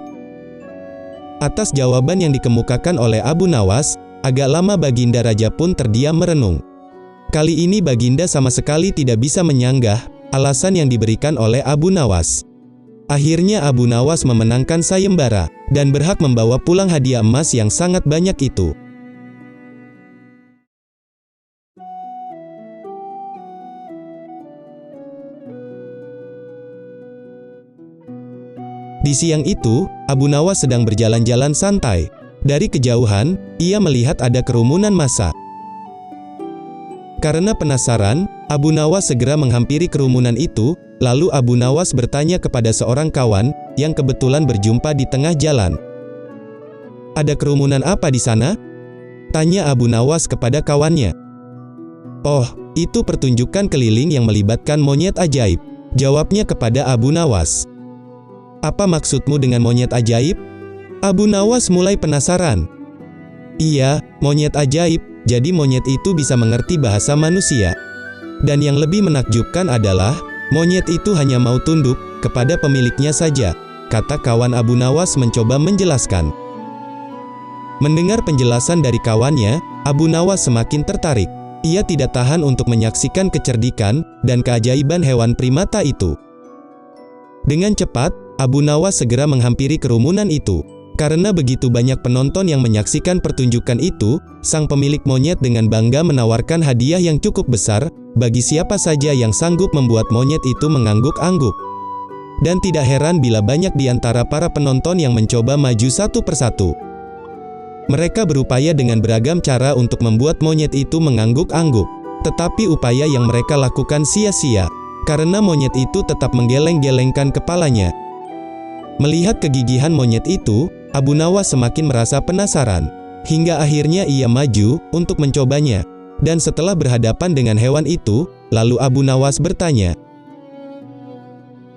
Atas jawaban yang dikemukakan oleh Abu Nawas, agak lama Baginda Raja pun terdiam merenung. Kali ini Baginda sama sekali tidak bisa menyanggah alasan yang diberikan oleh Abu Nawas. Akhirnya Abu Nawas memenangkan sayembara, dan berhak membawa pulang hadiah emas yang sangat banyak itu. Di siang itu, Abu Nawas sedang berjalan-jalan santai. Dari kejauhan, ia melihat ada kerumunan massa. Karena penasaran, Abu Nawas segera menghampiri kerumunan itu, lalu Abu Nawas bertanya kepada seorang kawan, yang kebetulan berjumpa di tengah jalan. "Ada kerumunan apa di sana?" tanya Abu Nawas kepada kawannya. "Oh, itu pertunjukan keliling yang melibatkan monyet ajaib," jawabnya kepada Abu Nawas. "Apa maksudmu dengan monyet ajaib?" Abu Nawas mulai penasaran. "Iya, monyet ajaib. Jadi monyet itu bisa mengerti bahasa manusia. Dan yang lebih menakjubkan adalah, monyet itu hanya mau tunduk kepada pemiliknya saja," kata kawan Abu Nawas mencoba menjelaskan. Mendengar penjelasan dari kawannya, Abu Nawas semakin tertarik. Ia tidak tahan untuk menyaksikan kecerdikan dan keajaiban hewan primata itu. Dengan cepat, Abu Nawas segera menghampiri kerumunan itu. Karena begitu banyak penonton yang menyaksikan pertunjukan itu, sang pemilik monyet dengan bangga menawarkan hadiah yang cukup besar bagi siapa saja yang sanggup membuat monyet itu mengangguk-angguk. Dan tidak heran bila banyak di antara para penonton yang mencoba maju satu persatu. Mereka berupaya dengan beragam cara untuk membuat monyet itu mengangguk-angguk. Tetapi upaya yang mereka lakukan sia-sia, karena monyet itu tetap menggeleng-gelengkan kepalanya. Melihat kegigihan monyet itu, Abu Nawas semakin merasa penasaran. Hingga akhirnya ia maju untuk mencobanya. Dan setelah berhadapan dengan hewan itu, lalu Abu Nawas bertanya,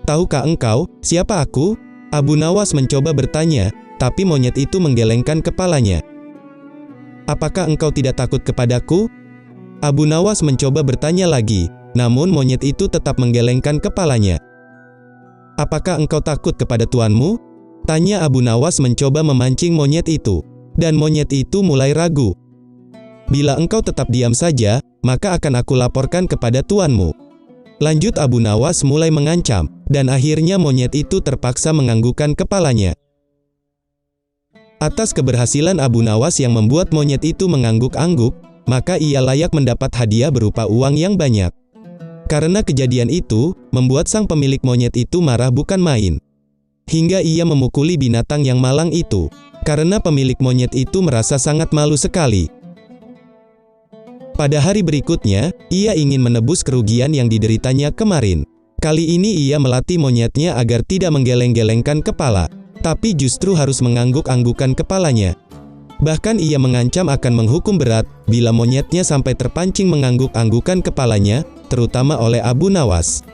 "Tahukah engkau, siapa aku?" Abu Nawas mencoba bertanya, tapi monyet itu menggelengkan kepalanya. "Apakah engkau tidak takut kepadaku?" Abu Nawas mencoba bertanya lagi, namun monyet itu tetap menggelengkan kepalanya. "Apakah engkau takut kepada tuanmu?" tanya Abu Nawas mencoba memancing monyet itu. Dan monyet itu mulai ragu. "Bila engkau tetap diam saja, maka akan aku laporkan kepada tuanmu," lanjut Abu Nawas mulai mengancam, dan akhirnya monyet itu terpaksa menganggukkan kepalanya. Atas keberhasilan Abu Nawas yang membuat monyet itu mengangguk-angguk, maka ia layak mendapat hadiah berupa uang yang banyak. Karena kejadian itu, membuat sang pemilik monyet itu marah bukan main. Hingga ia memukuli binatang yang malang itu. Karena pemilik monyet itu merasa sangat malu sekali. Pada hari berikutnya, ia ingin menebus kerugian yang dideritanya kemarin. Kali ini ia melatih monyetnya agar tidak menggeleng-gelengkan kepala, tapi justru harus mengangguk-anggukan kepalanya. Bahkan ia mengancam akan menghukum berat bila monyetnya sampai terpancing mengangguk-anggukan kepalanya, terutama oleh Abu Nawas.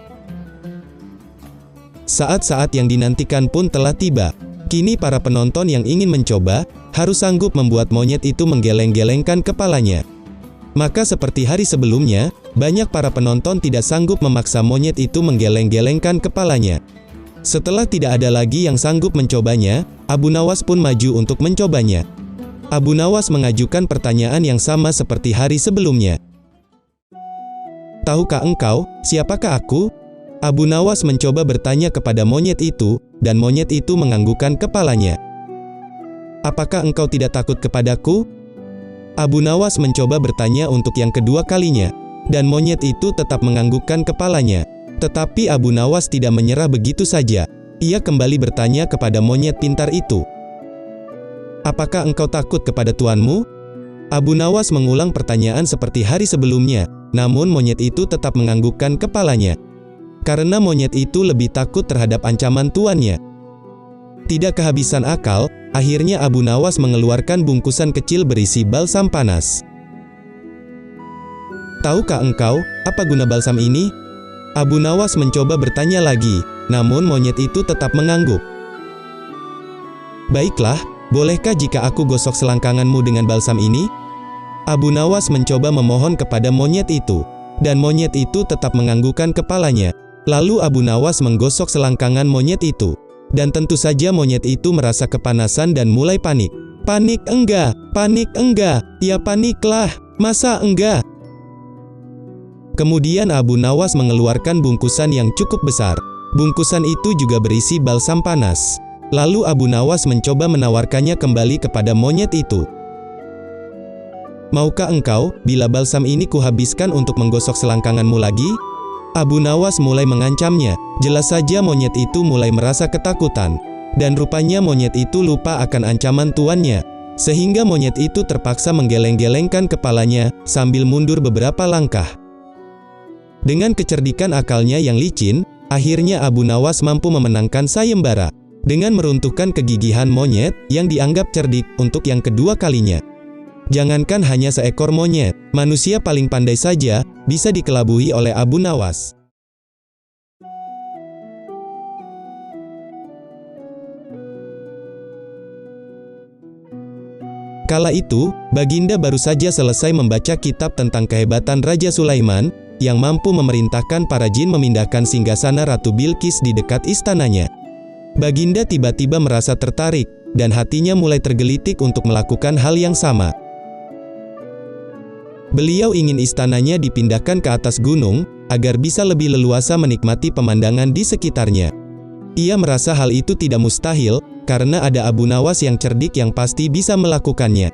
Saat-saat yang dinantikan pun telah tiba. Kini para penonton yang ingin mencoba, harus sanggup membuat monyet itu menggeleng-gelengkan kepalanya. Maka seperti hari sebelumnya, banyak para penonton tidak sanggup memaksa monyet itu menggeleng-gelengkan kepalanya. Setelah tidak ada lagi yang sanggup mencobanya, Abu Nawas pun maju untuk mencobanya. Abu Nawas mengajukan pertanyaan yang sama seperti hari sebelumnya. "Tahukah engkau, siapakah aku?" Abu Nawas mencoba bertanya kepada monyet itu, dan monyet itu menganggukkan kepalanya. "Apakah engkau tidak takut kepadaku?" Abu Nawas mencoba bertanya untuk yang kedua kalinya, dan monyet itu tetap menganggukkan kepalanya. Tetapi Abu Nawas tidak menyerah begitu saja. Ia kembali bertanya kepada monyet pintar itu, "Apakah engkau takut kepada tuanmu?" Abu Nawas mengulang pertanyaan seperti hari sebelumnya, namun monyet itu tetap menganggukkan kepalanya. Karena monyet itu lebih takut terhadap ancaman tuannya. Tidak kehabisan akal, akhirnya Abu Nawas mengeluarkan bungkusan kecil berisi balsam panas. "Tahukah engkau, apa guna balsam ini?" Abu Nawas mencoba bertanya lagi, namun monyet itu tetap mengangguk. "Baiklah, bolehkah jika aku gosok selangkanganmu dengan balsam ini?" Abu Nawas mencoba memohon kepada monyet itu, dan monyet itu tetap menganggukkan kepalanya. Lalu Abu Nawas menggosok selangkangan monyet itu. Dan tentu saja monyet itu merasa kepanasan dan mulai panik. "Panik enggak, ya paniklah, masa enggak?" Kemudian Abu Nawas mengeluarkan bungkusan yang cukup besar. Bungkusan itu juga berisi balsam panas. Lalu Abu Nawas mencoba menawarkannya kembali kepada monyet itu. "Maukah engkau, bila balsam ini kuhabiskan untuk menggosok selangkanganmu lagi?" Abu Nawas mulai mengancamnya. Jelas saja monyet itu mulai merasa ketakutan. Dan rupanya monyet itu lupa akan ancaman tuannya. Sehingga monyet itu terpaksa menggeleng-gelengkan kepalanya, sambil mundur beberapa langkah. Dengan kecerdikan akalnya yang licin, akhirnya Abu Nawas mampu memenangkan sayembara. Dengan meruntuhkan kegigihan monyet, yang dianggap cerdik, untuk yang kedua kalinya. Jangankan hanya seekor monyet, manusia paling pandai saja bisa dikelabui oleh Abu Nawas. Kala itu, Baginda baru saja selesai membaca kitab tentang kehebatan Raja Sulaiman, yang mampu memerintahkan para jin memindahkan singgasana Ratu Bilqis di dekat istananya. Baginda tiba-tiba merasa tertarik, dan hatinya mulai tergelitik untuk melakukan hal yang sama. Beliau ingin istananya dipindahkan ke atas gunung, agar bisa lebih leluasa menikmati pemandangan di sekitarnya. Ia merasa hal itu tidak mustahil, karena ada Abu Nawas yang cerdik yang pasti bisa melakukannya.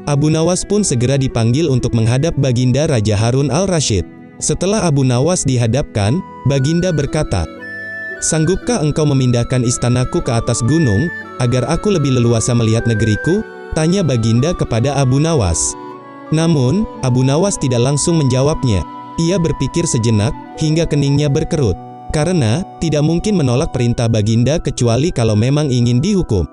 Abu Nawas pun segera dipanggil untuk menghadap Baginda Raja Harun al-Rasyid. Setelah Abu Nawas dihadapkan, Baginda berkata, "Sanggupkah engkau memindahkan istanaku ke atas gunung, agar aku lebih leluasa melihat negeriku?" tanya Baginda kepada Abu Nawas. Namun, Abu Nawas tidak langsung menjawabnya. Ia berpikir sejenak, hingga keningnya berkerut. Karena, tidak mungkin menolak perintah Baginda kecuali kalau memang ingin dihukum.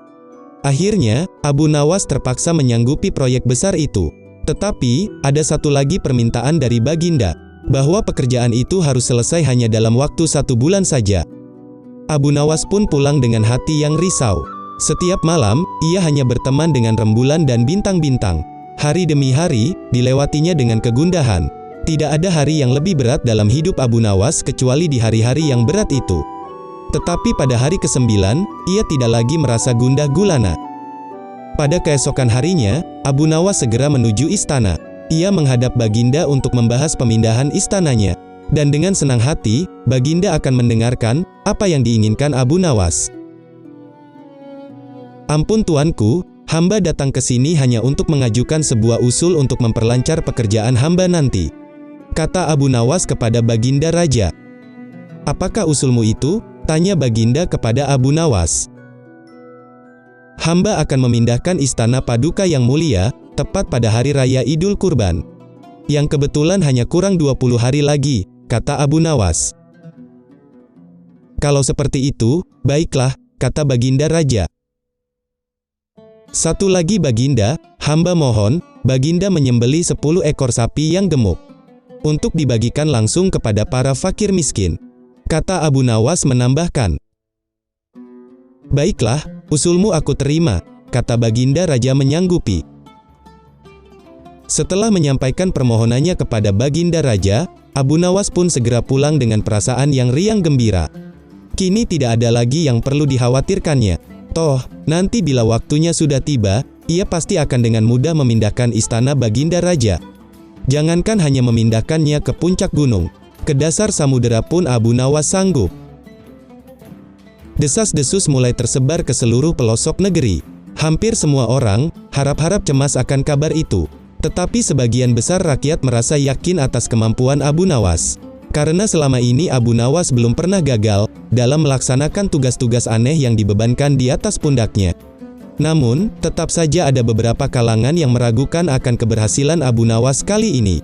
Akhirnya, Abu Nawas terpaksa menyanggupi proyek besar itu. Tetapi, ada satu lagi permintaan dari Baginda, bahwa pekerjaan itu harus selesai hanya dalam waktu 1 bulan saja. Abu Nawas pun pulang dengan hati yang risau. Setiap malam, ia hanya berteman dengan rembulan dan bintang-bintang. Hari demi hari, dilewatinya dengan kegundahan. Tidak ada hari yang lebih berat dalam hidup Abu Nawas kecuali di hari-hari yang berat itu. Tetapi pada hari ke-9, ia tidak lagi merasa gundah gulana. Pada keesokan harinya, Abu Nawas segera menuju istana. Ia menghadap Baginda untuk membahas pemindahan istananya. Dan dengan senang hati, Baginda akan mendengarkan apa yang diinginkan Abu Nawas. "Ampun tuanku, hamba datang ke sini hanya untuk mengajukan sebuah usul untuk memperlancar pekerjaan hamba nanti," kata Abu Nawas kepada Baginda Raja. "Apakah usulmu itu?" tanya Baginda kepada Abu Nawas. "Hamba akan memindahkan istana Paduka yang mulia, tepat pada hari raya Idul Kurban, yang kebetulan hanya kurang 20 hari lagi," kata Abu Nawas. "Kalau seperti itu, baiklah," kata Baginda Raja. "Satu lagi Baginda, hamba mohon, Baginda menyembelih 10 ekor sapi yang gemuk, untuk dibagikan langsung kepada para fakir miskin," kata Abu Nawas menambahkan. "Baiklah, usulmu aku terima," kata Baginda Raja menyanggupi. Setelah menyampaikan permohonannya kepada Baginda Raja, Abu Nawas pun segera pulang dengan perasaan yang riang gembira. Kini tidak ada lagi yang perlu dikhawatirkannya. Toh, nanti bila waktunya sudah tiba, ia pasti akan dengan mudah memindahkan istana Baginda Raja. Jangankan hanya memindahkannya ke puncak gunung, ke dasar samudera pun Abu Nawas sanggup. Desas-desus mulai tersebar ke seluruh pelosok negeri. Hampir semua orang harap-harap cemas akan kabar itu. Tetapi sebagian besar rakyat merasa yakin atas kemampuan Abu Nawas. Karena selama ini Abu Nawas belum pernah gagal dalam melaksanakan tugas-tugas aneh yang dibebankan di atas pundaknya. Namun, tetap saja ada beberapa kalangan yang meragukan akan keberhasilan Abu Nawas kali ini.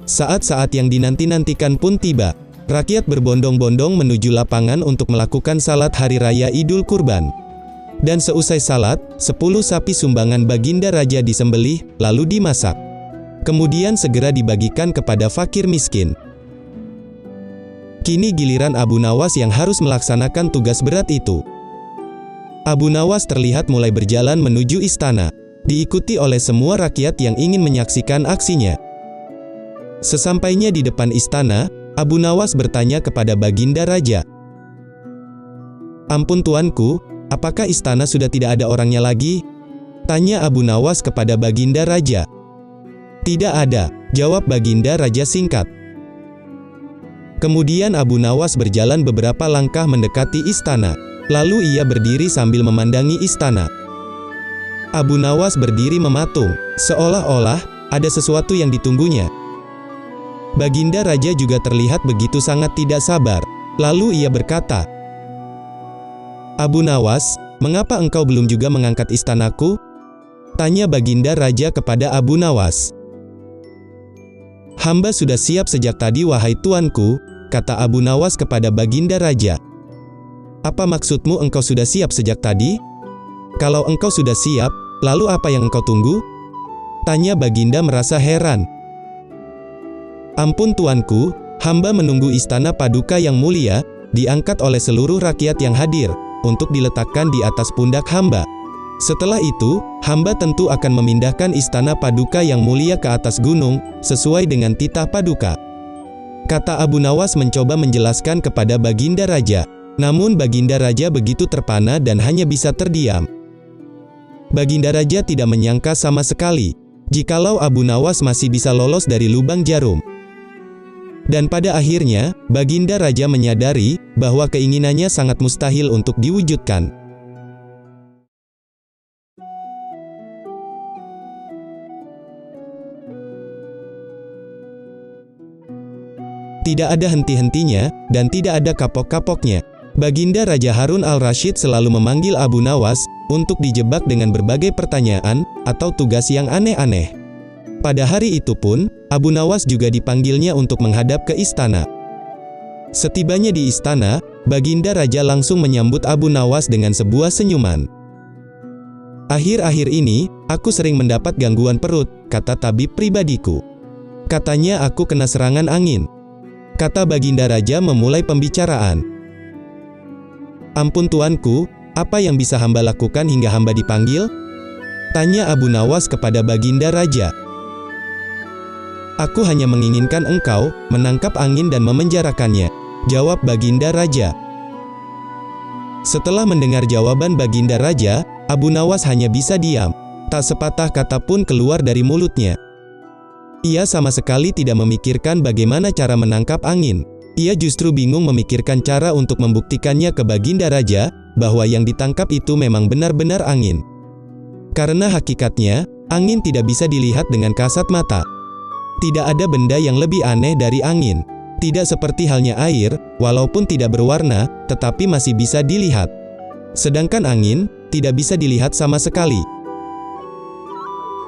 Saat-saat yang dinanti-nantikan pun tiba. Rakyat berbondong-bondong menuju lapangan untuk melakukan salat hari raya Idul Kurban. Dan seusai salat, 10 sapi sumbangan Baginda Raja disembelih, lalu dimasak. Kemudian segera dibagikan kepada fakir miskin. Kini giliran Abu Nawas yang harus melaksanakan tugas berat itu. Abu Nawas terlihat mulai berjalan menuju istana, diikuti oleh semua rakyat yang ingin menyaksikan aksinya. Sesampainya di depan istana, Abu Nawas bertanya kepada Baginda Raja. "Ampun tuanku, apakah istana sudah tidak ada orangnya lagi?" tanya Abu Nawas kepada Baginda Raja. "Tidak ada," jawab Baginda Raja singkat. Kemudian Abu Nawas berjalan beberapa langkah mendekati istana. Lalu ia berdiri sambil memandangi istana. Abu Nawas berdiri mematung, seolah-olah ada sesuatu yang ditunggunya. Baginda Raja juga terlihat begitu sangat tidak sabar. Lalu ia berkata, "Abu Nawas, mengapa engkau belum juga mengangkat istanaku?" tanya Baginda Raja kepada Abu Nawas. "Hamba sudah siap sejak tadi wahai tuanku," kata Abu Nawas kepada Baginda Raja. "Apa maksudmu engkau sudah siap sejak tadi? Kalau engkau sudah siap, lalu apa yang engkau tunggu?" tanya Baginda merasa heran. "Ampun tuanku, hamba menunggu istana Paduka yang mulia, diangkat oleh seluruh rakyat yang hadir, untuk diletakkan di atas pundak hamba. Setelah itu, hamba tentu akan memindahkan istana Paduka yang mulia ke atas gunung, sesuai dengan titah Paduka," kata Abu Nawas mencoba menjelaskan kepada Baginda Raja. Namun Baginda Raja begitu terpana dan hanya bisa terdiam. Baginda Raja tidak menyangka sama sekali, jikalau Abu Nawas masih bisa lolos dari lubang jarum. Dan pada akhirnya, Baginda Raja menyadari bahwa keinginannya sangat mustahil untuk diwujudkan. Tidak ada henti-hentinya, dan tidak ada kapok-kapoknya. Baginda Raja Harun al-Rasyid selalu memanggil Abu Nawas untuk dijebak dengan berbagai pertanyaan atau tugas yang aneh-aneh. Pada hari itu pun, Abu Nawas juga dipanggilnya untuk menghadap ke istana. Setibanya di istana, Baginda Raja langsung menyambut Abu Nawas dengan sebuah senyuman. "Akhir-akhir ini, aku sering mendapat gangguan perut," kata tabib pribadiku. "Katanya aku kena serangan angin," kata Baginda Raja memulai pembicaraan. "Ampun tuanku, apa yang bisa hamba lakukan hingga hamba dipanggil?" tanya Abu Nawas kepada Baginda Raja. "Aku hanya menginginkan engkau menangkap angin dan memenjarakannya," jawab Baginda Raja. Setelah mendengar jawaban Baginda Raja, Abu Nawas hanya bisa diam. Tak sepatah kata pun keluar dari mulutnya. Ia sama sekali tidak memikirkan bagaimana cara menangkap angin. Ia justru bingung memikirkan cara untuk membuktikannya ke Baginda Raja, bahwa yang ditangkap itu memang benar-benar angin. Karena hakikatnya, angin tidak bisa dilihat dengan kasat mata. Tidak ada benda yang lebih aneh dari angin. Tidak seperti halnya air, walaupun tidak berwarna, tetapi masih bisa dilihat. Sedangkan angin, tidak bisa dilihat sama sekali.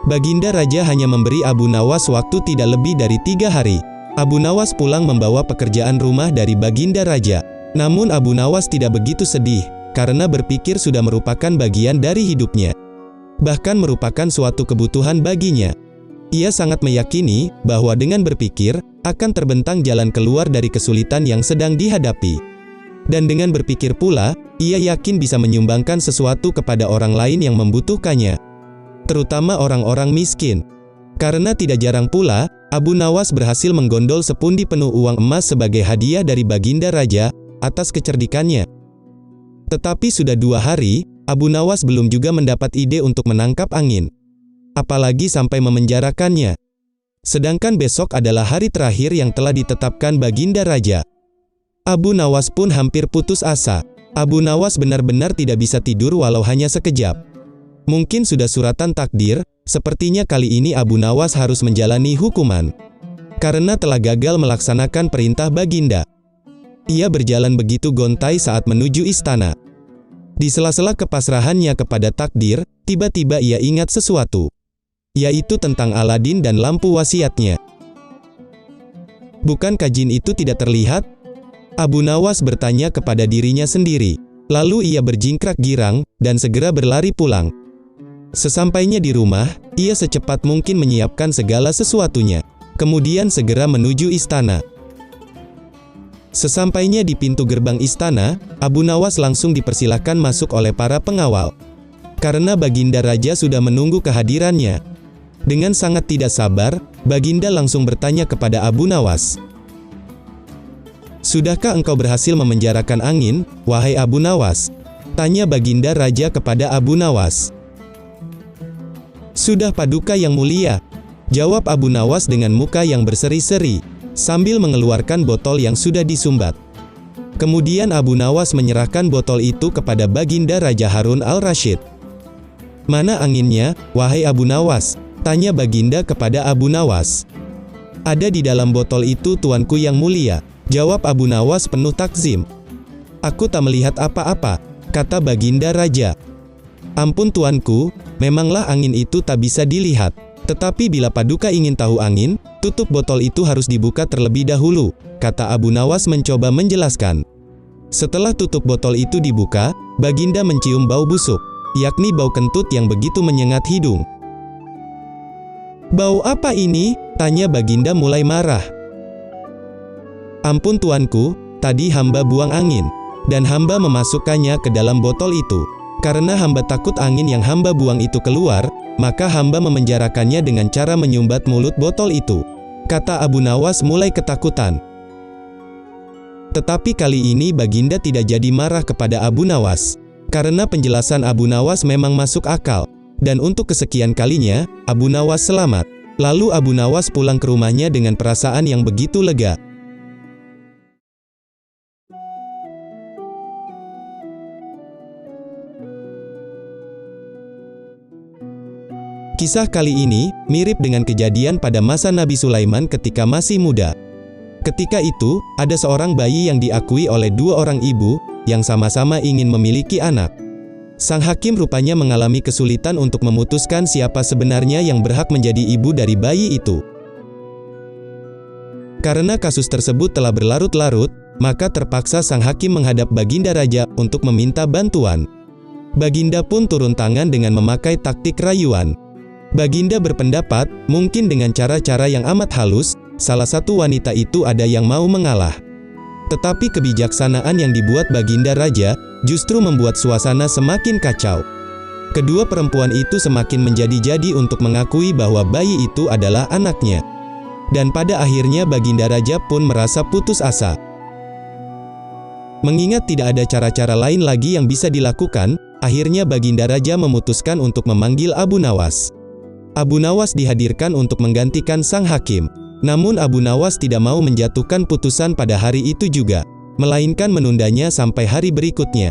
Baginda Raja hanya memberi Abu Nawas waktu tidak lebih dari 3 hari. Abu Nawas pulang membawa pekerjaan rumah dari Baginda Raja. Namun Abu Nawas tidak begitu sedih, karena berpikir sudah merupakan bagian dari hidupnya. Bahkan merupakan suatu kebutuhan baginya. Ia sangat meyakini bahwa dengan berpikir, akan terbentang jalan keluar dari kesulitan yang sedang dihadapi. Dan dengan berpikir pula, ia yakin bisa menyumbangkan sesuatu kepada orang lain yang membutuhkannya. Terutama orang-orang miskin. Karena tidak jarang pula, Abu Nawas berhasil menggondol sepundi penuh uang emas sebagai hadiah dari Baginda Raja, atas kecerdikannya. Tetapi sudah 2 hari, Abu Nawas belum juga mendapat ide untuk menangkap angin. Apalagi sampai memenjarakannya. Sedangkan besok adalah hari terakhir yang telah ditetapkan Baginda Raja. Abu Nawas pun hampir putus asa. Abu Nawas benar-benar tidak bisa tidur walau hanya sekejap. Mungkin sudah suratan takdir, sepertinya kali ini Abu Nawas harus menjalani hukuman. Karena telah gagal melaksanakan perintah Baginda. Ia berjalan begitu gontai saat menuju istana. Di sela-sela kepasrahannya kepada takdir, tiba-tiba ia ingat sesuatu. Yaitu tentang Aladin dan lampu wasiatnya. Bukankah jin itu tidak terlihat? Abu Nawas bertanya kepada dirinya sendiri. Lalu ia berjingkrak girang, dan segera berlari pulang. Sesampainya di rumah, ia secepat mungkin menyiapkan segala sesuatunya. Kemudian segera menuju istana. Sesampainya di pintu gerbang istana, Abu Nawas langsung dipersilahkan masuk oleh para pengawal. Karena Baginda Raja sudah menunggu kehadirannya. Dengan sangat tidak sabar, Baginda langsung bertanya kepada Abu Nawas. "Sudahkah engkau berhasil memenjarakan angin, wahai Abu Nawas?" tanya Baginda Raja kepada Abu Nawas. "Sudah Paduka yang mulia," jawab Abu Nawas dengan muka yang berseri-seri, sambil mengeluarkan botol yang sudah disumbat. Kemudian Abu Nawas menyerahkan botol itu kepada Baginda Raja Harun al-Rasyid. "Mana anginnya, wahai Abu Nawas?" tanya Baginda kepada Abu Nawas. "Ada di dalam botol itu tuanku yang mulia," jawab Abu Nawas penuh takzim. "Aku tak melihat apa-apa," kata Baginda Raja. "Ampun tuanku, memanglah angin itu tak bisa dilihat. Tetapi bila Paduka ingin tahu angin, tutup botol itu harus dibuka terlebih dahulu," kata Abu Nawas mencoba menjelaskan. Setelah tutup botol itu dibuka, Baginda mencium bau busuk, yakni bau kentut yang begitu menyengat hidung. "Bau apa ini?" tanya Baginda mulai marah. "Ampun tuanku, tadi hamba buang angin, dan hamba memasukkannya ke dalam botol itu. Karena hamba takut angin yang hamba buang itu keluar, maka hamba memenjarakannya dengan cara menyumbat mulut botol itu," kata Abu Nawas mulai ketakutan. Tetapi kali ini Baginda tidak jadi marah kepada Abu Nawas. Karena penjelasan Abu Nawas memang masuk akal. Dan untuk kesekian kalinya, Abu Nawas selamat. Lalu Abu Nawas pulang ke rumahnya dengan perasaan yang begitu lega. Kisah kali ini mirip dengan kejadian pada masa Nabi Sulaiman ketika masih muda. Ketika itu, ada seorang bayi yang diakui oleh dua orang ibu yang sama-sama ingin memiliki anak. Sang hakim rupanya mengalami kesulitan untuk memutuskan siapa sebenarnya yang berhak menjadi ibu dari bayi itu. Karena kasus tersebut telah berlarut-larut, maka terpaksa sang hakim menghadap Baginda Raja untuk meminta bantuan. Baginda pun turun tangan dengan memakai taktik rayuan. Baginda berpendapat, mungkin dengan cara-cara yang amat halus, salah satu wanita itu ada yang mau mengalah. Tetapi kebijaksanaan yang dibuat Baginda Raja justru membuat suasana semakin kacau. Kedua perempuan itu semakin menjadi-jadi untuk mengakui bahwa bayi itu adalah anaknya. Dan pada akhirnya Baginda Raja pun merasa putus asa. Mengingat tidak ada cara-cara lain lagi yang bisa dilakukan, akhirnya Baginda Raja memutuskan untuk memanggil Abu Nawas. Abu Nawas dihadirkan untuk menggantikan sang hakim. Namun Abu Nawas tidak mau menjatuhkan putusan pada hari itu juga, melainkan menundanya sampai hari berikutnya.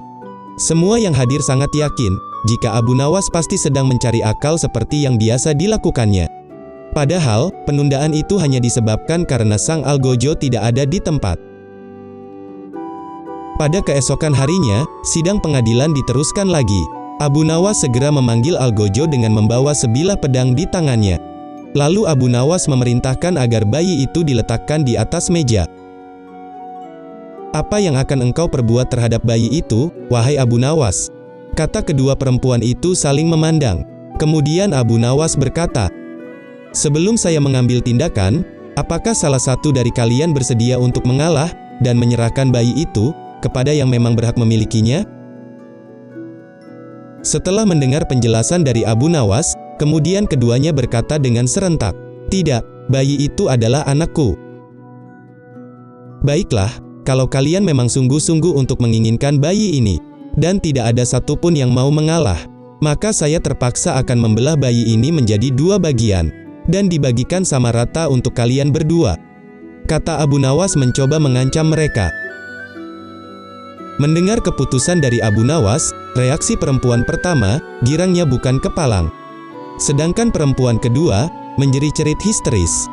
Semua yang hadir sangat yakin, jika Abu Nawas pasti sedang mencari akal seperti yang biasa dilakukannya. Padahal, penundaan itu hanya disebabkan karena sang algojo tidak ada di tempat. Pada keesokan harinya, sidang pengadilan diteruskan lagi. Abu Nawas segera memanggil algojo dengan membawa sebilah pedang di tangannya. Lalu Abu Nawas memerintahkan agar bayi itu diletakkan di atas meja. "Apa yang akan engkau perbuat terhadap bayi itu, wahai Abu Nawas?" kata kedua perempuan itu saling memandang. Kemudian Abu Nawas berkata, "Sebelum saya mengambil tindakan, apakah salah satu dari kalian bersedia untuk mengalah dan menyerahkan bayi itu kepada yang memang berhak memilikinya?" Setelah mendengar penjelasan dari Abu Nawas, kemudian keduanya berkata dengan serentak, "Tidak, bayi itu adalah anakku." "Baiklah, kalau kalian memang sungguh-sungguh untuk menginginkan bayi ini, dan tidak ada satupun yang mau mengalah, maka saya terpaksa akan membelah bayi ini menjadi dua bagian, dan dibagikan sama rata untuk kalian berdua," kata Abu Nawas mencoba mengancam mereka. Mendengar keputusan dari Abu Nawas, reaksi perempuan pertama, girangnya bukan kepalang. Sedangkan perempuan kedua, menjerit-jerit histeris.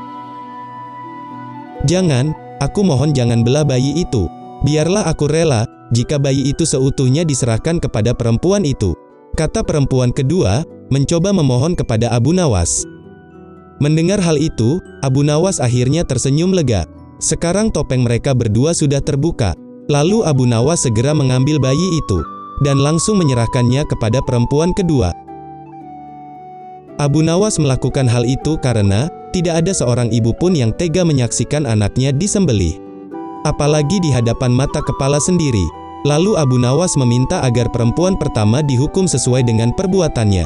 "Jangan, aku mohon jangan belah bayi itu. Biarlah aku rela, jika bayi itu seutuhnya diserahkan kepada perempuan itu," kata perempuan kedua, mencoba memohon kepada Abu Nawas. Mendengar hal itu, Abu Nawas akhirnya tersenyum lega. Sekarang topeng mereka berdua sudah terbuka. Lalu Abu Nawas segera mengambil bayi itu, dan langsung menyerahkannya kepada perempuan kedua. Abu Nawas melakukan hal itu karena tidak ada seorang ibu pun yang tega menyaksikan anaknya disembelih, apalagi di hadapan mata kepala sendiri. Lalu Abu Nawas meminta agar perempuan pertama dihukum sesuai dengan perbuatannya.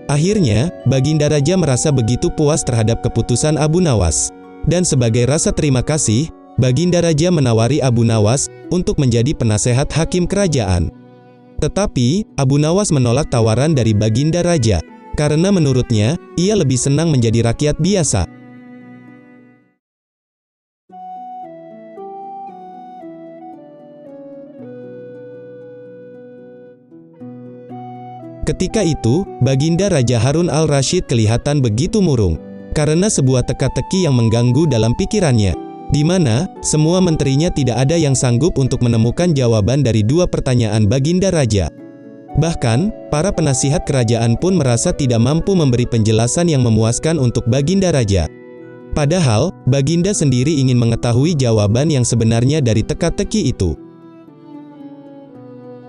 Akhirnya, Baginda Raja merasa begitu puas terhadap keputusan Abu Nawas. Dan sebagai rasa terima kasih, Baginda Raja menawari Abu Nawas untuk menjadi penasehat hakim kerajaan. Tetapi, Abu Nawas menolak tawaran dari Baginda Raja, karena menurutnya, ia lebih senang menjadi rakyat biasa. Ketika itu, Baginda Raja Harun al-Rasyid kelihatan begitu murung, karena sebuah teka-teki yang mengganggu dalam pikirannya, di mana semua menterinya tidak ada yang sanggup untuk menemukan jawaban dari dua pertanyaan Baginda Raja. Bahkan, para penasihat kerajaan pun merasa tidak mampu memberi penjelasan yang memuaskan untuk Baginda Raja. Padahal, Baginda sendiri ingin mengetahui jawaban yang sebenarnya dari teka-teki itu.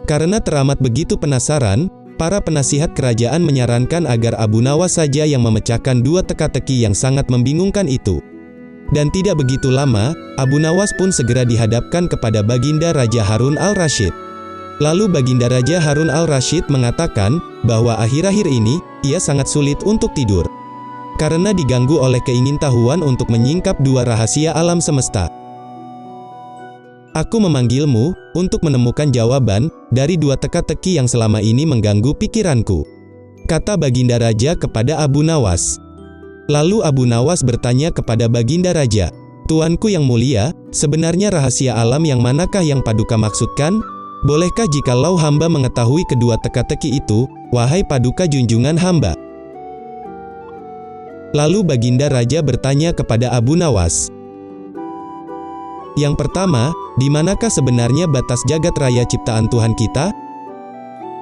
Karena teramat begitu penasaran, para penasihat kerajaan menyarankan agar Abu Nawas saja yang memecahkan dua teka-teki yang sangat membingungkan itu. Dan tidak begitu lama, Abu Nawas pun segera dihadapkan kepada Baginda Raja Harun al-Rasyid. Lalu Baginda Raja Harun al-Rasyid mengatakan bahwa akhir-akhir ini, ia sangat sulit untuk tidur, karena diganggu oleh keingintahuan untuk menyingkap dua rahasia alam semesta. "Aku memanggilmu untuk menemukan jawaban dari dua teka-teki yang selama ini mengganggu pikiranku," kata Baginda Raja kepada Abu Nawas. Lalu Abu Nawas bertanya kepada Baginda Raja, "Tuanku yang mulia, sebenarnya rahasia alam yang manakah yang Paduka maksudkan? Bolehkah jikalau hamba mengetahui kedua teka-teki itu, wahai Paduka junjungan hamba. Lalu Baginda Raja bertanya kepada Abu Nawas. Yang pertama, di manakah sebenarnya batas jagat raya ciptaan Tuhan kita?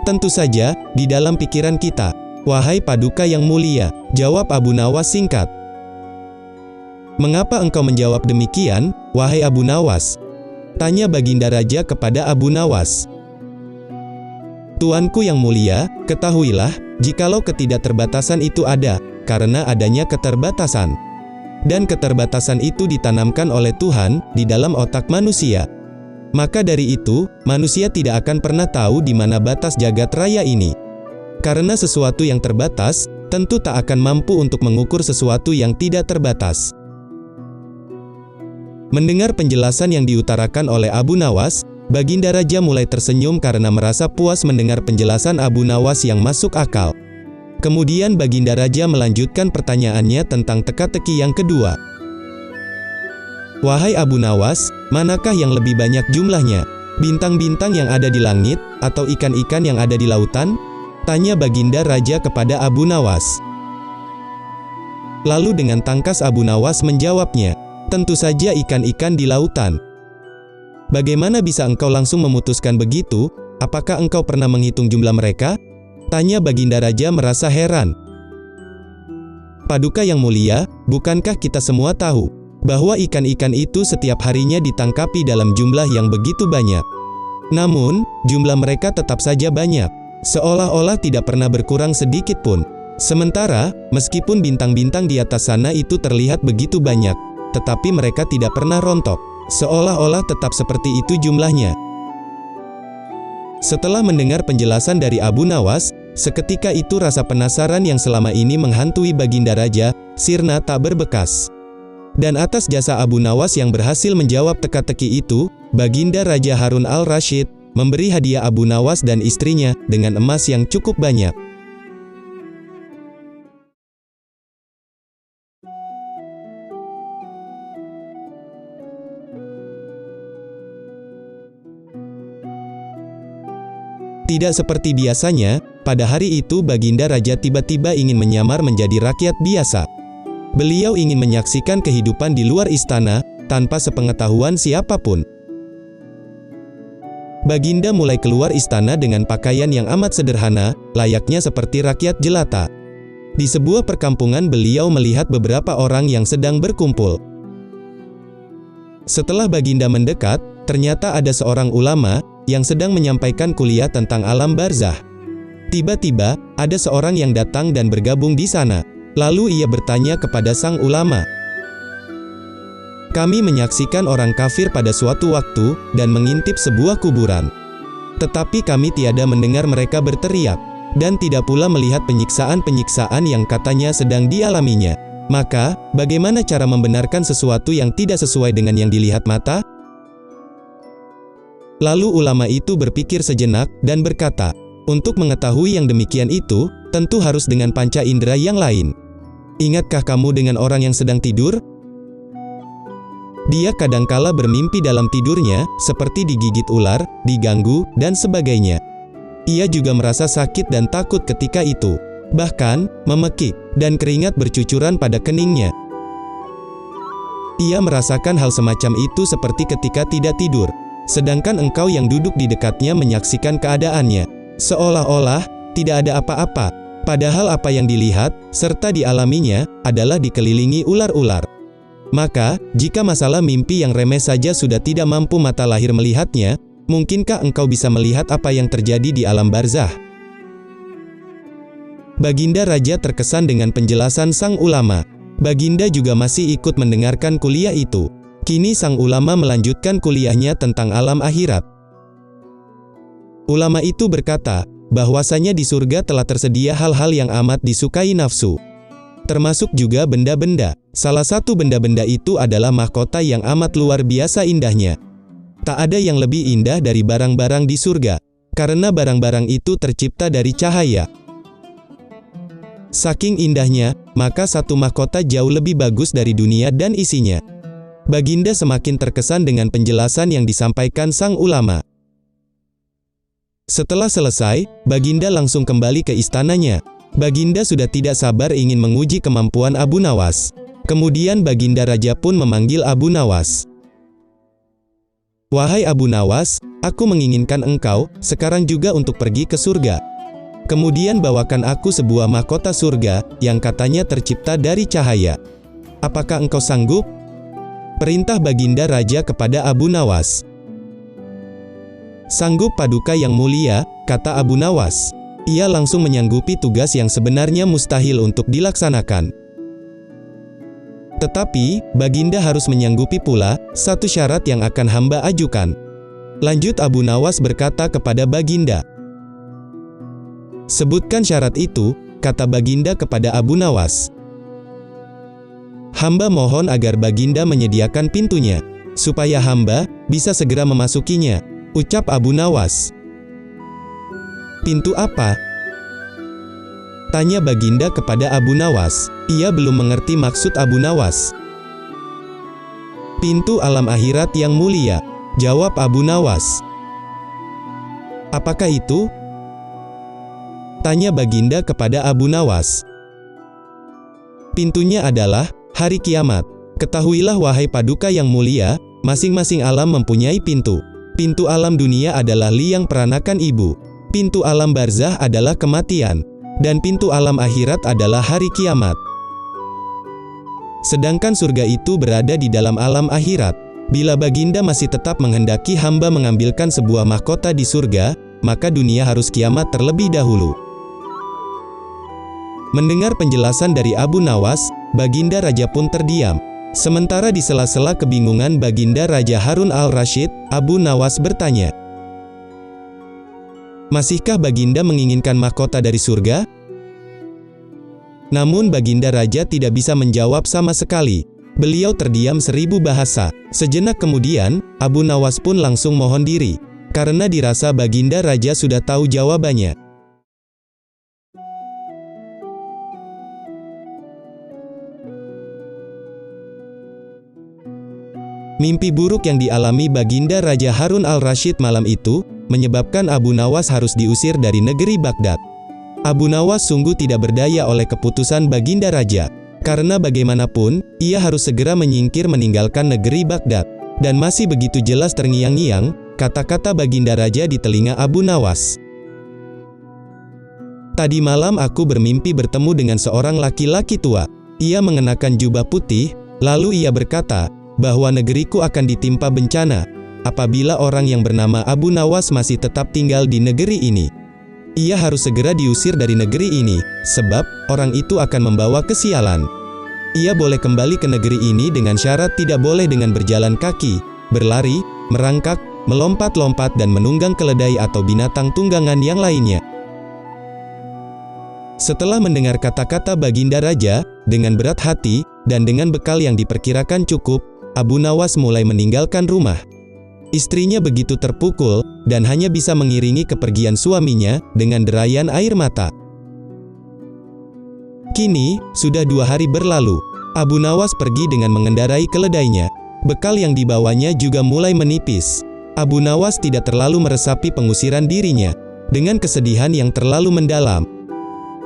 Tentu saja, di dalam pikiran kita, wahai Paduka yang mulia, jawab Abu Nawas singkat. Mengapa engkau menjawab demikian, wahai Abu Nawas? Tanya Baginda Raja kepada Abu Nawas. Tuanku yang mulia, ketahuilah, jikalau ketidakterbatasan itu ada, karena adanya keterbatasan. Dan keterbatasan itu ditanamkan oleh Tuhan di dalam otak manusia. Maka dari itu, manusia tidak akan pernah tahu di mana batas jagat raya ini. Karena sesuatu yang terbatas, tentu tak akan mampu untuk mengukur sesuatu yang tidak terbatas. Mendengar penjelasan yang diutarakan oleh Abu Nawas, Baginda Raja mulai tersenyum karena merasa puas mendengar penjelasan Abu Nawas yang masuk akal. Kemudian Baginda Raja melanjutkan pertanyaannya tentang teka-teki yang kedua. Wahai Abu Nawas, manakah yang lebih banyak jumlahnya? Bintang-bintang yang ada di langit, atau ikan-ikan yang ada di lautan? Tanya Baginda Raja kepada Abu Nawas. Lalu dengan tangkas Abu Nawas menjawabnya, tentu saja ikan-ikan di lautan. Bagaimana bisa engkau langsung memutuskan begitu? Apakah engkau pernah menghitung jumlah mereka? Tanya Baginda Raja merasa heran. Paduka yang mulia, bukankah kita semua tahu bahwa ikan-ikan itu setiap harinya ditangkapi dalam jumlah yang begitu banyak? Namun, jumlah mereka tetap saja banyak, seolah-olah tidak pernah berkurang sedikit pun. Sementara, meskipun bintang-bintang di atas sana itu terlihat begitu banyak, tetapi mereka tidak pernah rontok, seolah-olah tetap seperti itu jumlahnya. Setelah mendengar penjelasan dari Abu Nawas, seketika itu rasa penasaran yang selama ini menghantui Baginda Raja, sirna tak berbekas. Dan atas jasa Abu Nawas yang berhasil menjawab teka-teki itu, Baginda Raja Harun al-Rasyid memberi hadiah Abu Nawas dan istrinya dengan emas yang cukup banyak. Tidak seperti biasanya, pada hari itu Baginda Raja tiba-tiba ingin menyamar menjadi rakyat biasa. Beliau ingin menyaksikan kehidupan di luar istana, tanpa sepengetahuan siapapun. Baginda mulai keluar istana dengan pakaian yang amat sederhana, layaknya seperti rakyat jelata. Di sebuah perkampungan beliau melihat beberapa orang yang sedang berkumpul. Setelah Baginda mendekat, ternyata ada seorang ulama yang sedang menyampaikan kuliah tentang alam barzah. Tiba-tiba, ada seorang yang datang dan bergabung di sana. Lalu ia bertanya kepada sang ulama. Kami menyaksikan orang kafir pada suatu waktu, dan mengintip sebuah kuburan. Tetapi kami tiada mendengar mereka berteriak, dan tidak pula melihat penyiksaan-penyiksaan yang katanya sedang dialaminya. Maka, bagaimana cara membenarkan sesuatu yang tidak sesuai dengan yang dilihat mata? Lalu ulama itu berpikir sejenak, dan berkata, untuk mengetahui yang demikian itu, tentu harus dengan panca indera yang lain. Ingatkah kamu dengan orang yang sedang tidur? Dia kadangkala bermimpi dalam tidurnya, seperti digigit ular, diganggu, dan sebagainya. Ia juga merasa sakit dan takut ketika itu. Bahkan, memekik, dan keringat bercucuran pada keningnya. Ia merasakan hal semacam itu seperti ketika tidak tidur. Sedangkan engkau yang duduk di dekatnya menyaksikan keadaannya. Seolah-olah, tidak ada apa-apa. Padahal apa yang dilihat, serta dialaminya, adalah dikelilingi ular-ular. Maka, jika masalah mimpi yang remeh saja sudah tidak mampu mata lahir melihatnya, mungkinkah engkau bisa melihat apa yang terjadi di alam barzah? Baginda Raja terkesan dengan penjelasan sang ulama. Baginda juga masih ikut mendengarkan kuliah itu. Kini sang ulama melanjutkan kuliahnya tentang alam akhirat. Ulama itu berkata, bahwasanya di surga telah tersedia hal-hal yang amat disukai nafsu. Termasuk juga benda-benda. Salah satu benda-benda itu adalah mahkota yang amat luar biasa indahnya. Tak ada yang lebih indah dari barang-barang di surga, karena barang-barang itu tercipta dari cahaya. Saking indahnya, maka satu mahkota jauh lebih bagus dari dunia dan isinya. Baginda semakin terkesan dengan penjelasan yang disampaikan sang ulama. Setelah selesai, Baginda langsung kembali ke istananya. Baginda sudah tidak sabar ingin menguji kemampuan Abu Nawas. Kemudian Baginda Raja pun memanggil Abu Nawas. "Wahai Abu Nawas, aku menginginkan engkau sekarang juga untuk pergi ke surga. Kemudian bawakan aku sebuah mahkota surga yang katanya tercipta dari cahaya. Apakah engkau sanggup?" Perintah Baginda Raja kepada Abu Nawas. "Sanggup Paduka yang mulia," kata Abu Nawas. Ia langsung menyanggupi tugas yang sebenarnya mustahil untuk dilaksanakan. Tetapi, Baginda harus menyanggupi pula satu syarat yang akan hamba ajukan. Lanjut Abu Nawas berkata kepada Baginda. "Sebutkan syarat itu," kata Baginda kepada Abu Nawas. "Hamba mohon agar Baginda menyediakan pintunya, supaya hamba bisa segera memasukinya," ucap Abu Nawas. "Pintu apa?" tanya Baginda kepada Abu Nawas. Ia belum mengerti maksud Abu Nawas. "Pintu alam akhirat yang mulia," jawab Abu Nawas. "Apakah itu?" tanya Baginda kepada Abu Nawas. "Pintunya adalah hari kiamat. Ketahuilah wahai Paduka yang mulia, masing-masing alam mempunyai pintu. Pintu alam dunia adalah liang peranakan ibu. Pintu alam barzah adalah kematian. Dan pintu alam akhirat adalah hari kiamat. Sedangkan surga itu berada di dalam alam akhirat. Bila Baginda masih tetap menghendaki hamba mengambilkan sebuah mahkota di surga, maka dunia harus kiamat terlebih dahulu." Mendengar penjelasan dari Abu Nawas, Baginda Raja pun terdiam. Sementara di sela-sela kebingungan Baginda Raja Harun al-Rasyid, Abu Nawas bertanya, "Masihkah Baginda menginginkan mahkota dari surga?" Namun Baginda Raja tidak bisa menjawab sama sekali. Beliau terdiam 1000 bahasa. Sejenak kemudian, Abu Nawas pun langsung mohon diri, karena dirasa Baginda Raja sudah tahu jawabannya. Mimpi buruk yang dialami Baginda Raja Harun al-Rasyid malam itu, menyebabkan Abu Nawas harus diusir dari negeri Baghdad. Abu Nawas sungguh tidak berdaya oleh keputusan Baginda Raja. Karena bagaimanapun, ia harus segera menyingkir meninggalkan negeri Baghdad. Dan masih begitu jelas terngiang-ngiang, kata-kata Baginda Raja di telinga Abu Nawas. "Tadi malam aku bermimpi bertemu dengan seorang laki-laki tua. Ia mengenakan jubah putih, lalu ia berkata, bahwa negeriku akan ditimpa bencana, apabila orang yang bernama Abu Nawas masih tetap tinggal di negeri ini. Ia harus segera diusir dari negeri ini, sebab orang itu akan membawa kesialan. Ia boleh kembali ke negeri ini dengan syarat tidak boleh dengan berjalan kaki, berlari, merangkak, melompat-lompat dan menunggang keledai atau binatang tunggangan yang lainnya." Setelah mendengar kata-kata Baginda Raja, dengan berat hati, dan dengan bekal yang diperkirakan cukup, Abu Nawas mulai meninggalkan rumah. Istrinya begitu terpukul, dan hanya bisa mengiringi kepergian suaminya, dengan derayan air mata. Kini, sudah 2 hari berlalu. Abu Nawas pergi dengan mengendarai keledainya. Bekal yang dibawanya juga mulai menipis. Abu Nawas tidak terlalu meresapi pengusiran dirinya, dengan kesedihan yang terlalu mendalam.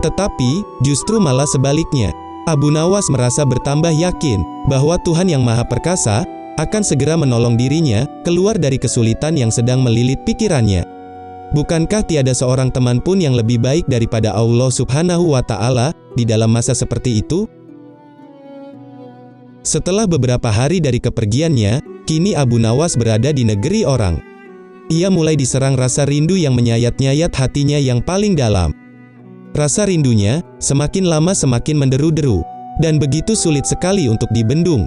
Tetapi, justru malah sebaliknya. Abu Nawas merasa bertambah yakin, bahwa Tuhan yang Maha Perkasa, akan segera menolong dirinya, keluar dari kesulitan yang sedang melilit pikirannya. Bukankah tiada seorang teman pun yang lebih baik daripada Allah Subhanahu wa Ta'ala, di dalam masa seperti itu? Setelah beberapa hari dari kepergiannya, kini Abu Nawas berada di negeri orang. Ia mulai diserang rasa rindu yang menyayat-nyayat hatinya yang paling dalam. Rasa rindunya, semakin lama semakin menderu-deru, dan begitu sulit sekali untuk dibendung.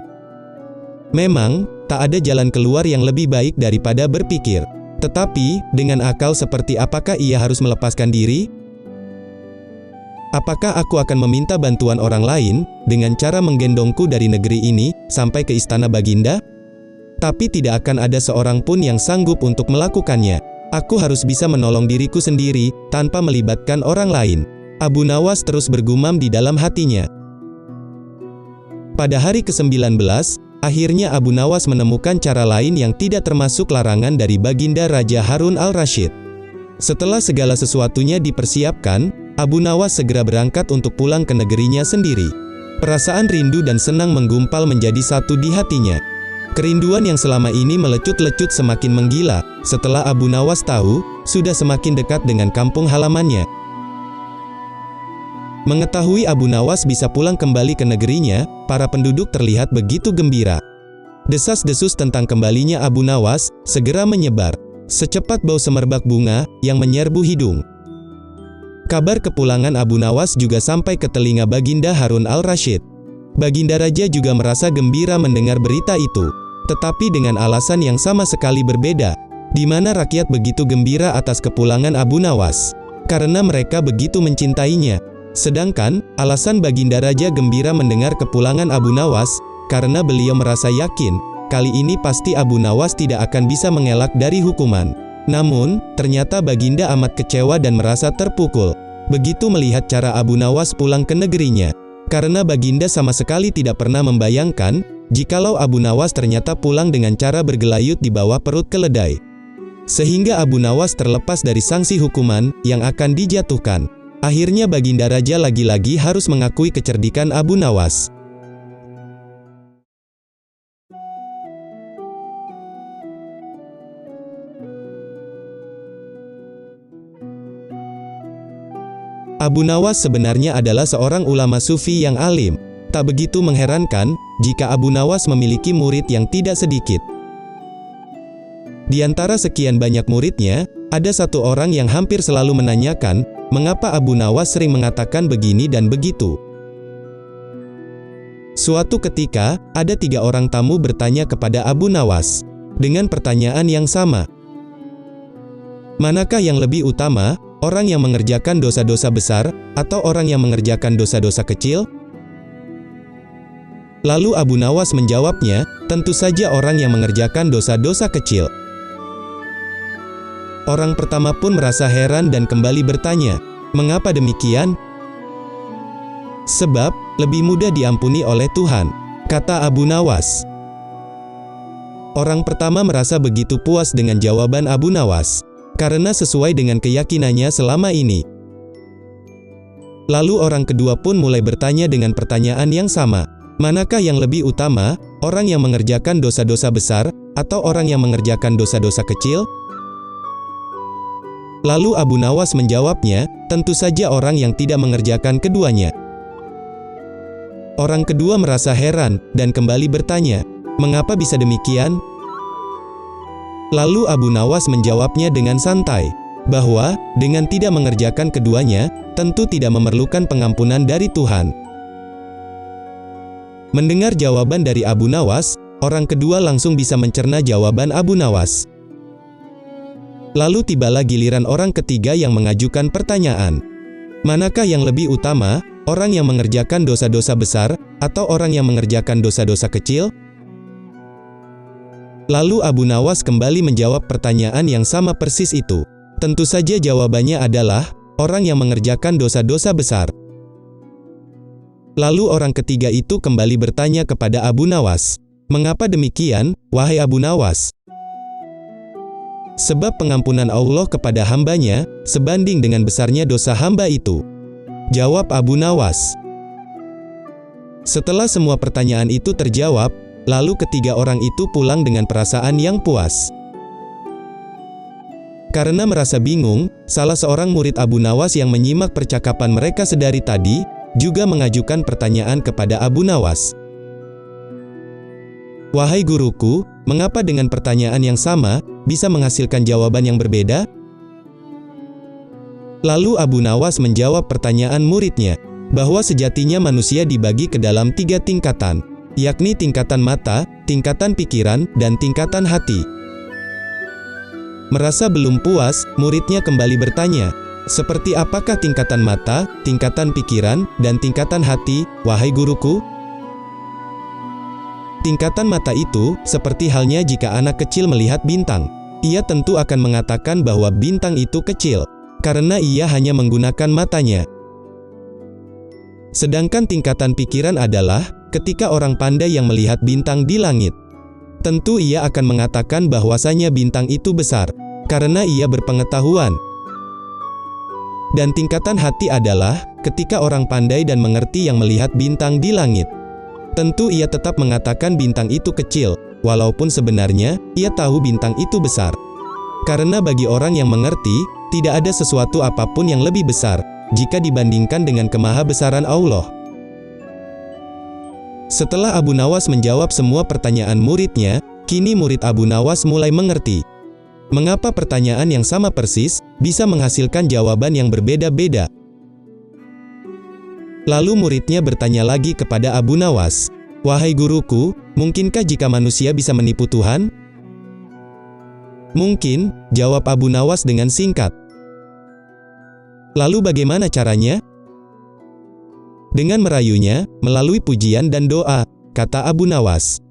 Memang, tak ada jalan keluar yang lebih baik daripada berpikir. Tetapi, dengan akal seperti apakah ia harus melepaskan diri? Apakah aku akan meminta bantuan orang lain, dengan cara menggendongku dari negeri ini, sampai ke istana Baginda? Tapi tidak akan ada seorang pun yang sanggup untuk melakukannya. Aku harus bisa menolong diriku sendiri, tanpa melibatkan orang lain. Abu Nawas terus bergumam di dalam hatinya. Pada hari ke-19, akhirnya Abu Nawas menemukan cara lain yang tidak termasuk larangan dari Baginda Raja Harun al-Rasyid. Setelah segala sesuatunya dipersiapkan, Abu Nawas segera berangkat untuk pulang ke negerinya sendiri. Perasaan rindu dan senang menggumpal menjadi satu di hatinya. Kerinduan yang selama ini melecut-lecut semakin menggila, setelah Abu Nawas tahu, sudah semakin dekat dengan kampung halamannya. Mengetahui Abu Nawas bisa pulang kembali ke negerinya, para penduduk terlihat begitu gembira. Desas-desus tentang kembalinya Abu Nawas segera menyebar, secepat bau semerbak bunga yang menyerbu hidung. Kabar kepulangan Abu Nawas juga sampai ke telinga Baginda Harun al-Rasyid. Baginda Raja juga merasa gembira mendengar berita itu, tetapi dengan alasan yang sama sekali berbeda, di mana rakyat begitu gembira atas kepulangan Abu Nawas, karena mereka begitu mencintainya. Sedangkan, alasan Baginda Raja gembira mendengar kepulangan Abu Nawas, karena beliau merasa yakin, kali ini pasti Abu Nawas tidak akan bisa mengelak dari hukuman. Namun, ternyata Baginda amat kecewa dan merasa terpukul, begitu melihat cara Abu Nawas pulang ke negerinya. Karena Baginda sama sekali tidak pernah membayangkan, jikalau Abu Nawas ternyata pulang dengan cara bergelayut di bawah perut keledai. Sehingga Abu Nawas terlepas dari sanksi hukuman yang akan dijatuhkan. Akhirnya Baginda Raja lagi-lagi harus mengakui kecerdikan Abu Nawas. Abu Nawas sebenarnya adalah seorang ulama sufi yang alim. Tak begitu mengherankan, jika Abu Nawas memiliki murid yang tidak sedikit. Di antara sekian banyak muridnya, ada satu orang yang hampir selalu menanyakan, mengapa Abu Nawas sering mengatakan begini dan begitu. Suatu ketika, ada 3 orang tamu bertanya kepada Abu Nawas, dengan pertanyaan yang sama. Manakah yang lebih utama, orang yang mengerjakan dosa-dosa besar, atau orang yang mengerjakan dosa-dosa kecil? Lalu Abu Nawas menjawabnya, tentu saja orang yang mengerjakan dosa-dosa kecil. Orang pertama pun merasa heran dan kembali bertanya, mengapa demikian? Sebab, lebih mudah diampuni oleh Tuhan, kata Abu Nawas. Orang pertama merasa begitu puas dengan jawaban Abu Nawas, karena sesuai dengan keyakinannya selama ini. Lalu orang kedua pun mulai bertanya dengan pertanyaan yang sama. Manakah yang lebih utama, orang yang mengerjakan dosa-dosa besar, atau orang yang mengerjakan dosa-dosa kecil? Lalu Abu Nawas menjawabnya, tentu saja orang yang tidak mengerjakan keduanya. Orang kedua merasa heran, dan kembali bertanya, mengapa bisa demikian? Lalu Abu Nawas menjawabnya dengan santai, bahwa, dengan tidak mengerjakan keduanya, tentu tidak memerlukan pengampunan dari Tuhan. Mendengar jawaban dari Abu Nawas, orang kedua langsung bisa mencerna jawaban Abu Nawas. Lalu tibalah giliran orang ketiga yang mengajukan pertanyaan. Manakah yang lebih utama, orang yang mengerjakan dosa-dosa besar, atau orang yang mengerjakan dosa-dosa kecil? Lalu Abu Nawas kembali menjawab pertanyaan yang sama persis itu. Tentu saja jawabannya adalah, orang yang mengerjakan dosa-dosa besar. Lalu orang ketiga itu kembali bertanya kepada Abu Nawas, mengapa demikian, wahai Abu Nawas? Sebab pengampunan Allah kepada hambanya, sebanding dengan besarnya dosa hamba itu. Jawab Abu Nawas. Setelah semua pertanyaan itu terjawab, lalu ketiga orang itu pulang dengan perasaan yang puas. Karena merasa bingung, salah seorang murid Abu Nawas yang menyimak percakapan mereka sedari tadi, juga mengajukan pertanyaan kepada Abu Nawas. Wahai guruku, mengapa dengan pertanyaan yang sama, bisa menghasilkan jawaban yang berbeda? Lalu Abu Nawas menjawab pertanyaan muridnya, bahwa sejatinya manusia dibagi ke dalam 3 tingkatan, yakni tingkatan mata, tingkatan pikiran, dan tingkatan hati. Merasa belum puas, muridnya kembali bertanya, seperti apakah tingkatan mata, tingkatan pikiran, dan tingkatan hati, wahai guruku? Tingkatan mata itu, seperti halnya jika anak kecil melihat bintang. Ia tentu akan mengatakan bahwa bintang itu kecil, karena ia hanya menggunakan matanya. Sedangkan tingkatan pikiran adalah, ketika orang pandai yang melihat bintang di langit. Tentu ia akan mengatakan bahwasanya bintang itu besar, karena ia berpengetahuan. Dan tingkatan hati adalah ketika orang pandai dan mengerti yang melihat bintang di langit. Tentu ia tetap mengatakan bintang itu kecil, walaupun sebenarnya ia tahu bintang itu besar. Karena bagi orang yang mengerti, tidak ada sesuatu apapun yang lebih besar jika dibandingkan dengan kemahabesaran Allah. Setelah Abu Nawas menjawab semua pertanyaan muridnya, kini murid Abu Nawas mulai mengerti mengapa pertanyaan yang sama persis bisa menghasilkan jawaban yang berbeda-beda. Lalu muridnya bertanya lagi kepada Abu Nawas, "Wahai guruku, mungkinkah jika manusia bisa menipu Tuhan?" "Mungkin," jawab Abu Nawas dengan singkat. "Lalu bagaimana caranya?" "Dengan merayunya, melalui pujian dan doa," kata Abu Nawas.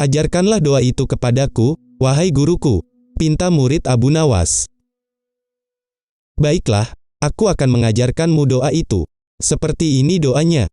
"Ajarkanlah doa itu kepadaku, wahai guruku," pinta murid Abu Nawas. "Baiklah, aku akan mengajarkanmu doa itu. Seperti ini doanya."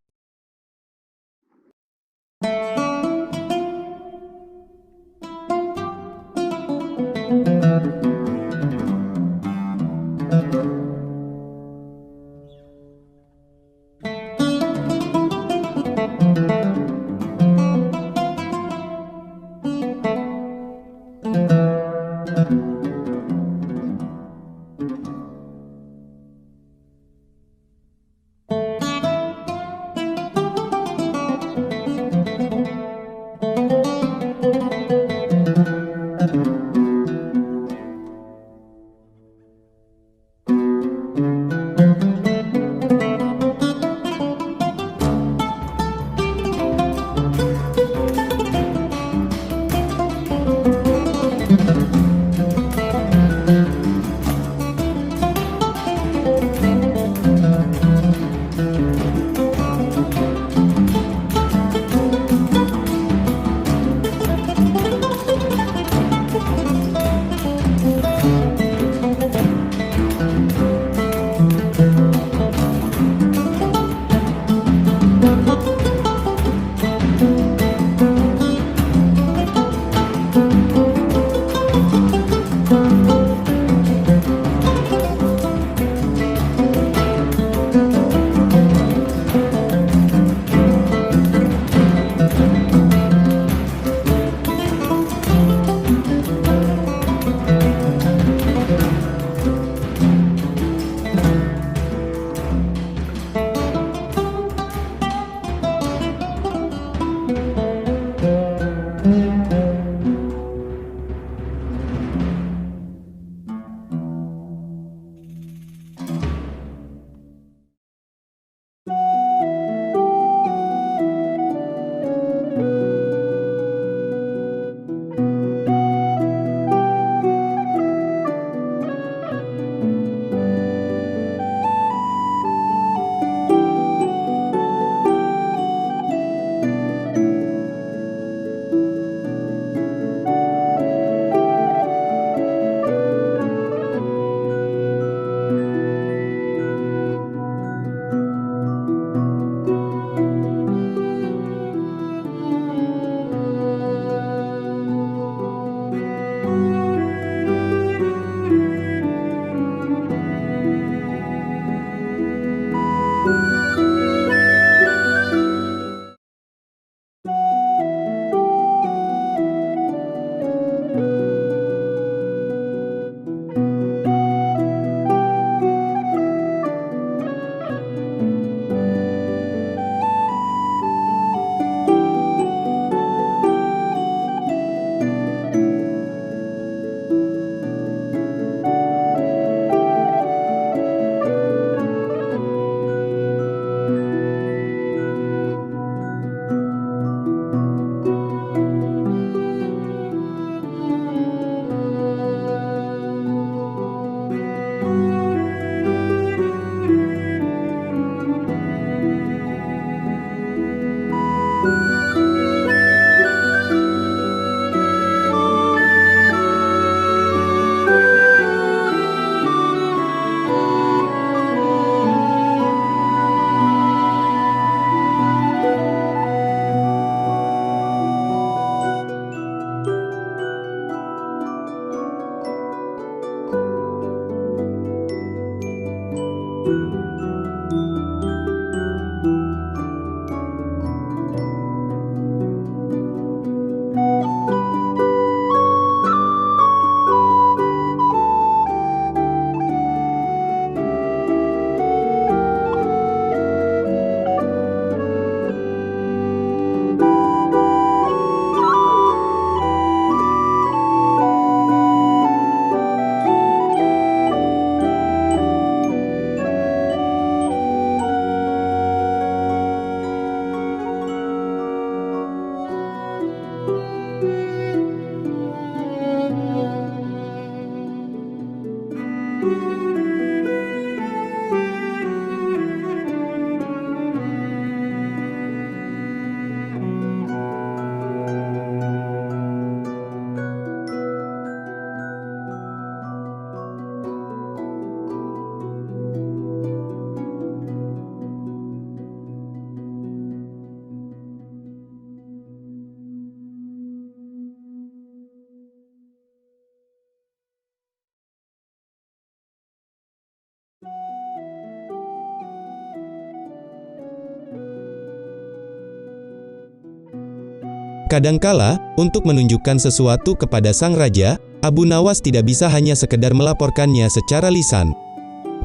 Kadangkala, untuk menunjukkan sesuatu kepada sang raja, Abu Nawas tidak bisa hanya sekedar melaporkannya secara lisan.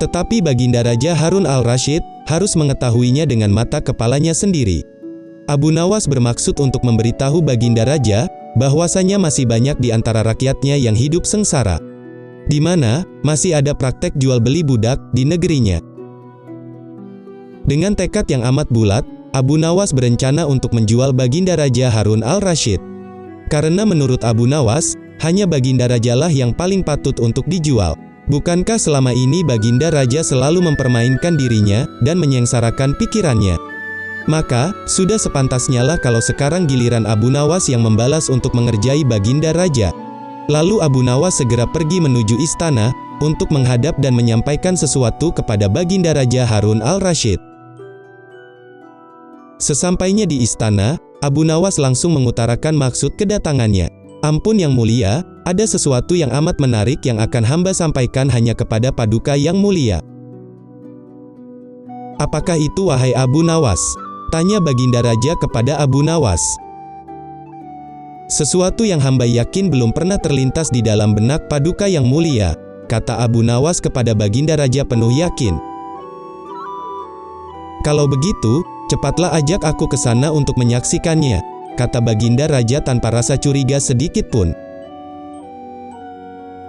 Tetapi Baginda Raja Harun al-Rasyid harus mengetahuinya dengan mata kepalanya sendiri. Abu Nawas bermaksud untuk memberitahu Baginda Raja bahwasanya masih banyak di antara rakyatnya yang hidup sengsara, di mana masih ada praktek jual beli budak di negerinya. Dengan tekad yang amat bulat, Abu Nawas berencana untuk menjual Baginda Raja Harun al-Rasyid. Karena menurut Abu Nawas, hanya Baginda Rajalah yang paling patut untuk dijual. Bukankah selama ini Baginda Raja selalu mempermainkan dirinya dan menyengsarakan pikirannya? Maka, sudah sepantasnya lah kalau sekarang giliran Abu Nawas yang membalas untuk mengerjai Baginda Raja. Lalu Abu Nawas segera pergi menuju istana untuk menghadap dan menyampaikan sesuatu kepada Baginda Raja Harun al-Rasyid. Sesampainya di istana, Abu Nawas langsung mengutarakan maksud kedatangannya. Ampun yang mulia, ada sesuatu yang amat menarik yang akan hamba sampaikan hanya kepada Paduka yang mulia. Apakah itu wahai Abu Nawas? Tanya Baginda Raja kepada Abu Nawas. Sesuatu yang hamba yakin belum pernah terlintas di dalam benak Paduka yang mulia, kata Abu Nawas kepada Baginda Raja penuh yakin. Kalau begitu, cepatlah ajak aku ke sana untuk menyaksikannya, kata Baginda Raja tanpa rasa curiga sedikit pun.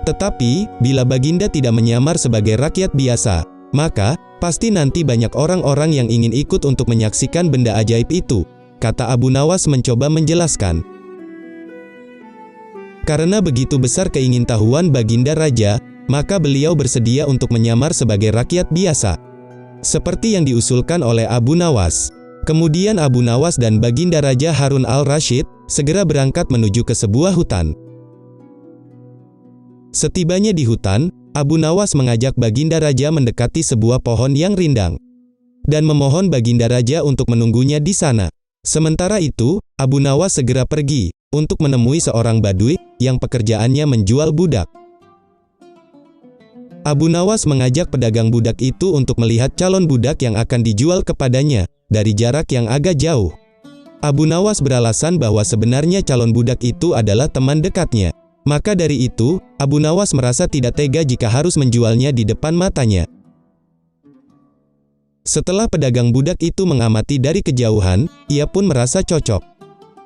Tetapi, bila Baginda tidak menyamar sebagai rakyat biasa, maka pasti nanti banyak orang-orang yang ingin ikut untuk menyaksikan benda ajaib itu, kata Abu Nawas mencoba menjelaskan. Karena begitu besar keingintahuan Baginda Raja, maka beliau bersedia untuk menyamar sebagai rakyat biasa, seperti yang diusulkan oleh Abu Nawas. Kemudian Abu Nawas dan Baginda Raja Harun al-Rasyid segera berangkat menuju ke sebuah hutan. Setibanya di hutan, Abu Nawas mengajak Baginda Raja mendekati sebuah pohon yang rindang dan memohon Baginda Raja untuk menunggunya di sana. Sementara itu, Abu Nawas segera pergi untuk menemui seorang badui yang pekerjaannya menjual budak. Abu Nawas mengajak pedagang budak itu untuk melihat calon budak yang akan dijual kepadanya dari jarak yang agak jauh. Abu Nawas beralasan bahwa sebenarnya calon budak itu adalah teman dekatnya. Maka dari itu, Abu Nawas merasa tidak tega jika harus menjualnya di depan matanya. Setelah pedagang budak itu mengamati dari kejauhan, ia pun merasa cocok.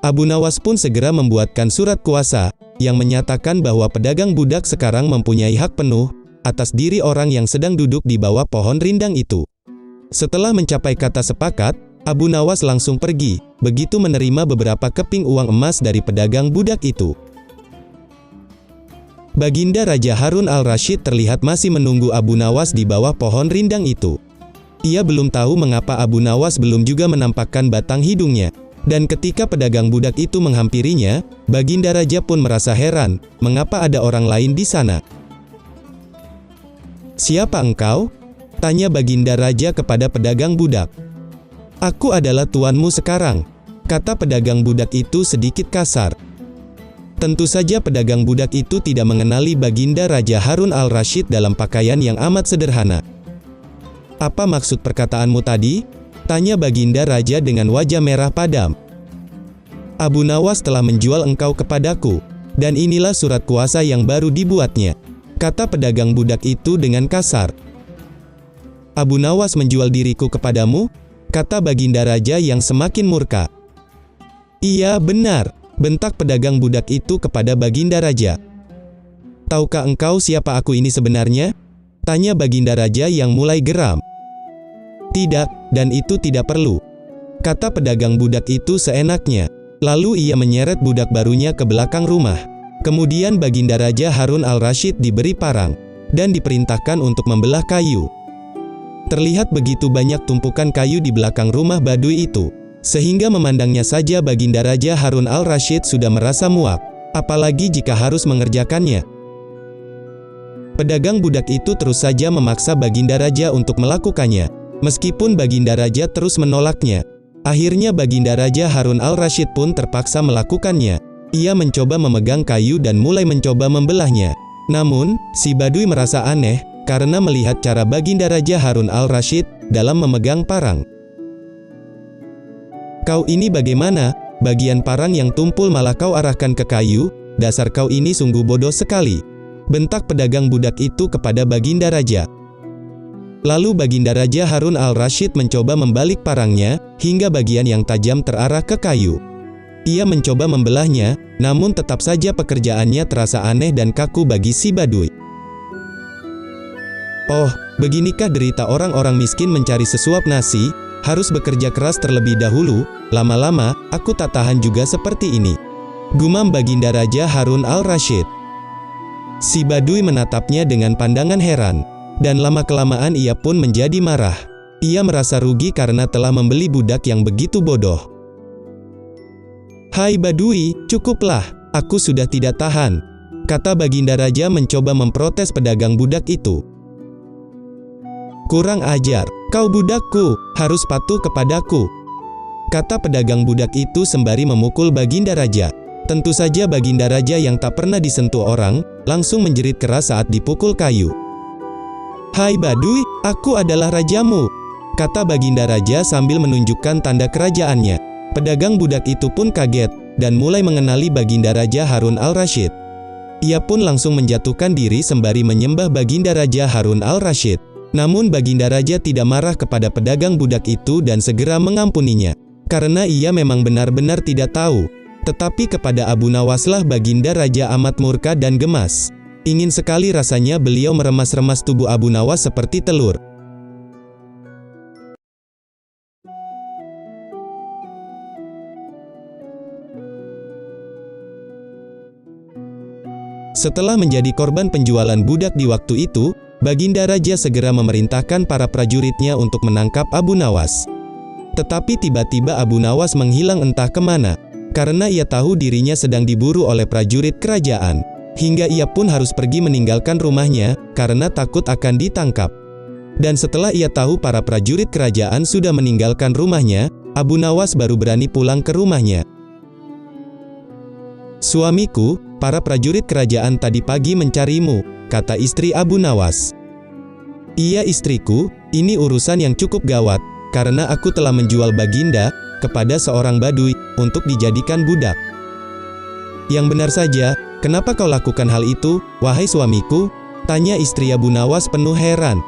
Abu Nawas pun segera membuatkan surat kuasa yang menyatakan bahwa pedagang budak sekarang mempunyai hak penuh atas diri orang yang sedang duduk di bawah pohon rindang itu. Setelah mencapai kata sepakat, Abu Nawas langsung pergi, begitu menerima beberapa keping uang emas dari pedagang budak itu. Baginda Raja Harun al-Rasyid terlihat masih menunggu Abu Nawas di bawah pohon rindang itu. Ia belum tahu mengapa Abu Nawas belum juga menampakkan batang hidungnya. Dan ketika pedagang budak itu menghampirinya, Baginda Raja pun merasa heran, mengapa ada orang lain di sana. "Siapa engkau?" tanya Baginda Raja kepada pedagang budak. "Aku adalah tuanmu sekarang," kata pedagang budak itu sedikit kasar. Tentu saja pedagang budak itu tidak mengenali Baginda Raja Harun al-Rasyid dalam pakaian yang amat sederhana. "Apa maksud perkataanmu tadi?" tanya Baginda Raja dengan wajah merah padam. "Abu Nawas telah menjual engkau kepadaku, dan inilah surat kuasa yang baru dibuatnya," kata pedagang budak itu dengan kasar. "Abu Nawas menjual diriku kepadamu?" kata Baginda Raja yang semakin murka. "Iya, benar," bentak pedagang budak itu kepada Baginda Raja. "Tahukah engkau siapa aku ini sebenarnya?" tanya Baginda Raja yang mulai geram. "Tidak, dan itu tidak perlu," kata pedagang budak itu seenaknya. Lalu ia menyeret budak barunya ke belakang rumah. Kemudian Baginda Raja Harun al-Rasyid diberi parang dan diperintahkan untuk membelah kayu. Terlihat begitu banyak tumpukan kayu di belakang rumah badui itu, sehingga memandangnya saja Baginda Raja Harun al-Rasyid sudah merasa muak, apalagi jika harus mengerjakannya. Pedagang budak itu terus saja memaksa Baginda Raja untuk melakukannya, meskipun Baginda Raja terus menolaknya. Akhirnya Baginda Raja Harun al-Rasyid pun terpaksa melakukannya. Ia mencoba memegang kayu dan mulai mencoba membelahnya. Namun, si badui merasa aneh, karena melihat cara Baginda Raja Harun al-Rasyid dalam memegang parang. "Kau ini bagaimana?" bagian parang yang tumpul malah kau arahkan ke kayu, dasar kau ini sungguh bodoh sekali. Bentak pedagang budak itu kepada Baginda Raja. Lalu Baginda Raja Harun al-Rasyid mencoba membalik parangnya, hingga bagian yang tajam terarah ke kayu. Ia mencoba membelahnya, namun tetap saja pekerjaannya terasa aneh dan kaku bagi si Badui. Oh, beginikah derita orang-orang miskin mencari sesuap nasi, harus bekerja keras terlebih dahulu, lama-lama, aku tak tahan juga seperti ini. Gumam Baginda Raja Harun al-Rasyid. Si Badui menatapnya dengan pandangan heran, dan lama-kelamaan ia pun menjadi marah. Ia merasa rugi karena telah membeli budak yang begitu bodoh. Hai Badui, cukuplah, aku sudah tidak tahan, kata Baginda Raja mencoba memprotes pedagang budak itu. Kurang ajar, kau budakku, harus patuh kepadaku, kata pedagang budak itu sembari memukul Baginda Raja. Tentu saja Baginda Raja yang tak pernah disentuh orang, langsung menjerit keras saat dipukul kayu. Hai Badui, aku adalah rajamu, kata Baginda Raja sambil menunjukkan tanda kerajaannya. Pedagang budak itu pun kaget, dan mulai mengenali Baginda Raja Harun al-Rasyid. Ia pun langsung menjatuhkan diri sembari menyembah Baginda Raja Harun al-Rasyid. Namun Baginda Raja tidak marah kepada pedagang budak itu dan segera mengampuninya, karena ia memang benar-benar tidak tahu. Tetapi kepada Abu Nawaslah Baginda Raja amat murka dan gemas. Ingin sekali rasanya beliau meremas-remas tubuh Abu Nawas seperti telur. Setelah menjadi korban penjualan budak di waktu itu, Baginda Raja segera memerintahkan para prajuritnya untuk menangkap Abu Nawas. Tetapi tiba-tiba Abu Nawas menghilang entah kemana, karena ia tahu dirinya sedang diburu oleh prajurit kerajaan. Hingga ia pun harus pergi meninggalkan rumahnya, karena takut akan ditangkap. Dan setelah ia tahu para prajurit kerajaan sudah meninggalkan rumahnya, Abu Nawas baru berani pulang ke rumahnya. Suamiku, para prajurit kerajaan tadi pagi mencarimu, kata istri Abu Nawas. Iya istriku, ini urusan yang cukup gawat, karena aku telah menjual Baginda kepada seorang Badui untuk dijadikan budak. Yang benar saja, kenapa kau lakukan hal itu, wahai suamiku? Tanya istri Abu Nawas penuh heran.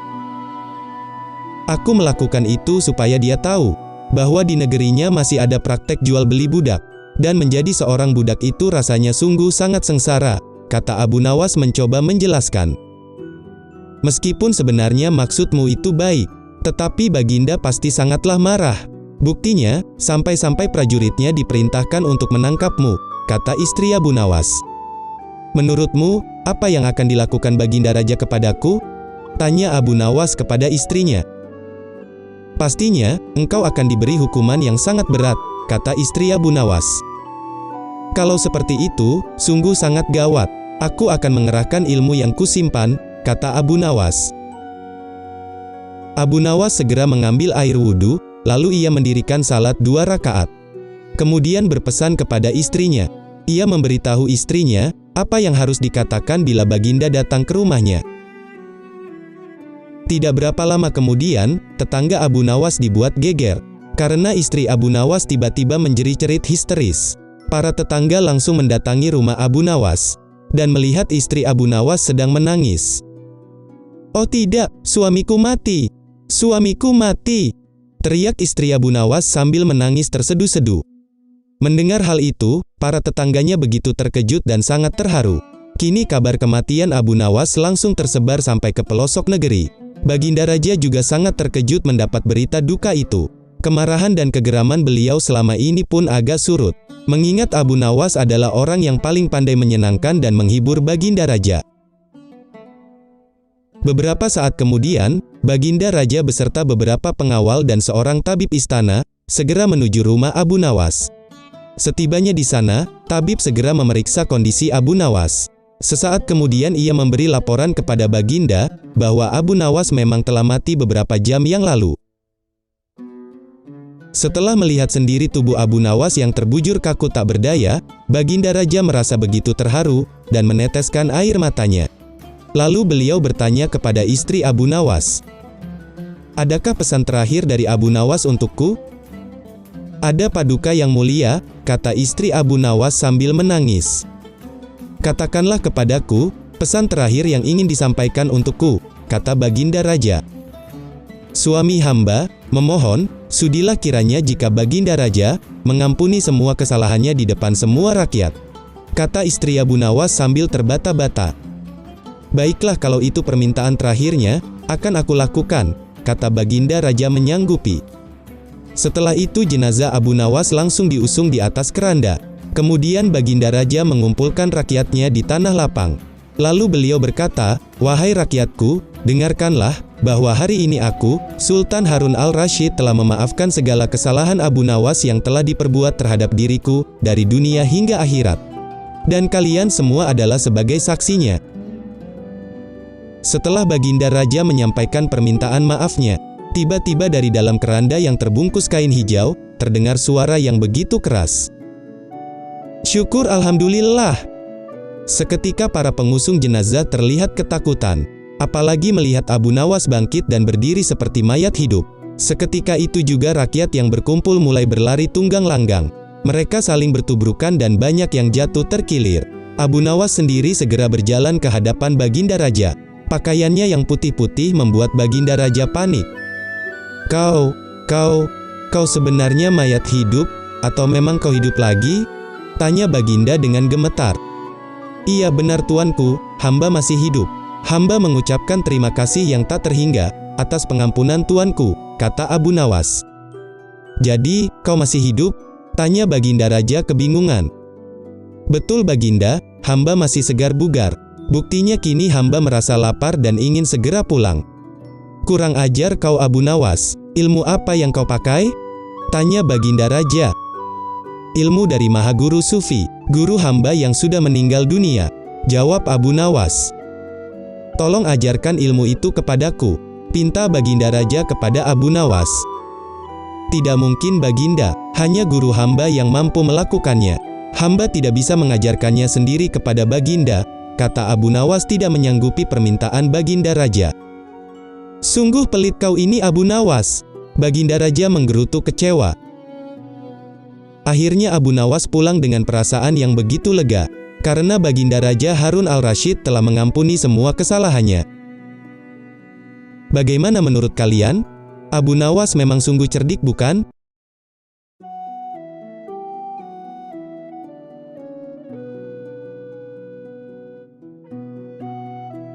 Aku melakukan itu supaya dia tahu bahwa di negerinya masih ada praktek jual beli budak, dan menjadi seorang budak itu rasanya sungguh sangat sengsara, kata Abu Nawas mencoba menjelaskan. Meskipun sebenarnya maksudmu itu baik, tetapi Baginda pasti sangatlah marah. Buktinya, sampai-sampai prajuritnya diperintahkan untuk menangkapmu, kata istri Abu Nawas. Menurutmu, apa yang akan dilakukan Baginda Raja kepadaku? Tanya Abu Nawas kepada istrinya. Pastinya, engkau akan diberi hukuman yang sangat berat, kata istri Abu Nawas. Kalau seperti itu, sungguh sangat gawat. Aku akan mengerahkan ilmu yang kusimpan, kata Abu Nawas. Abu Nawas segera mengambil air wudhu, lalu ia mendirikan salat 2 rakaat. Kemudian berpesan kepada istrinya. Ia memberitahu istrinya, apa yang harus dikatakan bila Baginda datang ke rumahnya. Tidak berapa lama kemudian, tetangga Abu Nawas dibuat geger, karena istri Abu Nawas tiba-tiba menjerit-jerit histeris. Para tetangga langsung mendatangi rumah Abu Nawas, dan melihat istri Abu Nawas sedang menangis. Oh tidak, suamiku mati! Suamiku mati! Teriak istri Abu Nawas sambil menangis terseduh-seduh. Mendengar hal itu, para tetangganya begitu terkejut dan sangat terharu. Kini kabar kematian Abu Nawas langsung tersebar sampai ke pelosok negeri. Baginda Raja juga sangat terkejut mendapat berita duka itu. Kemarahan dan kegeraman beliau selama ini pun agak surut, mengingat Abu Nawas adalah orang yang paling pandai menyenangkan dan menghibur Baginda Raja. Beberapa saat kemudian, Baginda Raja beserta beberapa pengawal dan seorang tabib istana segera menuju rumah Abu Nawas. Setibanya di sana, tabib segera memeriksa kondisi Abu Nawas. Sesaat kemudian ia memberi laporan kepada Baginda bahwa Abu Nawas memang telah mati beberapa jam yang lalu. Setelah melihat sendiri tubuh Abu Nawas yang terbujur kaku tak berdaya, Baginda Raja merasa begitu terharu dan meneteskan air matanya. Lalu beliau bertanya kepada istri Abu Nawas, "Adakah pesan terakhir dari Abu Nawas untukku?" "Ada Paduka yang mulia," kata istri Abu Nawas sambil menangis. "Katakanlah kepadaku, pesan terakhir yang ingin disampaikan untukku," kata Baginda Raja. "Suami hamba memohon, sudilah kiranya jika Baginda Raja mengampuni semua kesalahannya di depan semua rakyat," kata istri Abu Nawas sambil terbata-bata. "Baiklah, kalau itu permintaan terakhirnya, akan aku lakukan," kata Baginda Raja menyanggupi. Setelah itu jenazah Abu Nawas langsung diusung di atas keranda. Kemudian Baginda Raja mengumpulkan rakyatnya di tanah lapang. Lalu beliau berkata, "Wahai rakyatku, dengarkanlah, bahwa hari ini aku, Sultan Harun al-Rasyid telah memaafkan segala kesalahan Abu Nawas yang telah diperbuat terhadap diriku, dari dunia hingga akhirat. Dan kalian semua adalah sebagai saksinya." Setelah Baginda Raja menyampaikan permintaan maafnya, tiba-tiba dari dalam keranda yang terbungkus kain hijau, terdengar suara yang begitu keras. "Syukur Alhamdulillah!" Seketika para pengusung jenazah terlihat ketakutan, apalagi melihat Abu Nawas bangkit dan berdiri seperti mayat hidup. Seketika itu juga rakyat yang berkumpul mulai berlari tunggang langgang. Mereka saling bertubrukan dan banyak yang jatuh terkilir. Abu Nawas sendiri segera berjalan ke hadapan Baginda Raja. Pakaiannya yang putih-putih membuat Baginda Raja panik. Kau sebenarnya mayat hidup, atau memang kau hidup lagi?" tanya Baginda dengan gemetar. "Iya benar tuanku, hamba masih hidup. Hamba mengucapkan terima kasih yang tak terhingga, atas pengampunan tuanku," kata Abu Nawas. "Jadi, kau masih hidup?" tanya Baginda Raja kebingungan. "Betul Baginda, hamba masih segar bugar. Buktinya kini hamba merasa lapar dan ingin segera pulang." "Kurang ajar kau Abu Nawas, ilmu apa yang kau pakai?" tanya Baginda Raja. "Ilmu dari Maha Guru Sufi, guru hamba yang sudah meninggal dunia," jawab Abu Nawas. "Tolong ajarkan ilmu itu kepadaku," pinta Baginda Raja kepada Abu Nawas. "Tidak mungkin Baginda, hanya guru hamba yang mampu melakukannya. Hamba tidak bisa mengajarkannya sendiri kepada Baginda," kata Abu Nawas tidak menyanggupi permintaan Baginda Raja. "Sungguh pelit kau ini Abu Nawas," Baginda Raja menggerutu kecewa. Akhirnya Abu Nawas pulang dengan perasaan yang begitu lega, karena Baginda Raja Harun al-Rasyid telah mengampuni semua kesalahannya. Bagaimana menurut kalian? Abu Nawas memang sungguh cerdik bukan?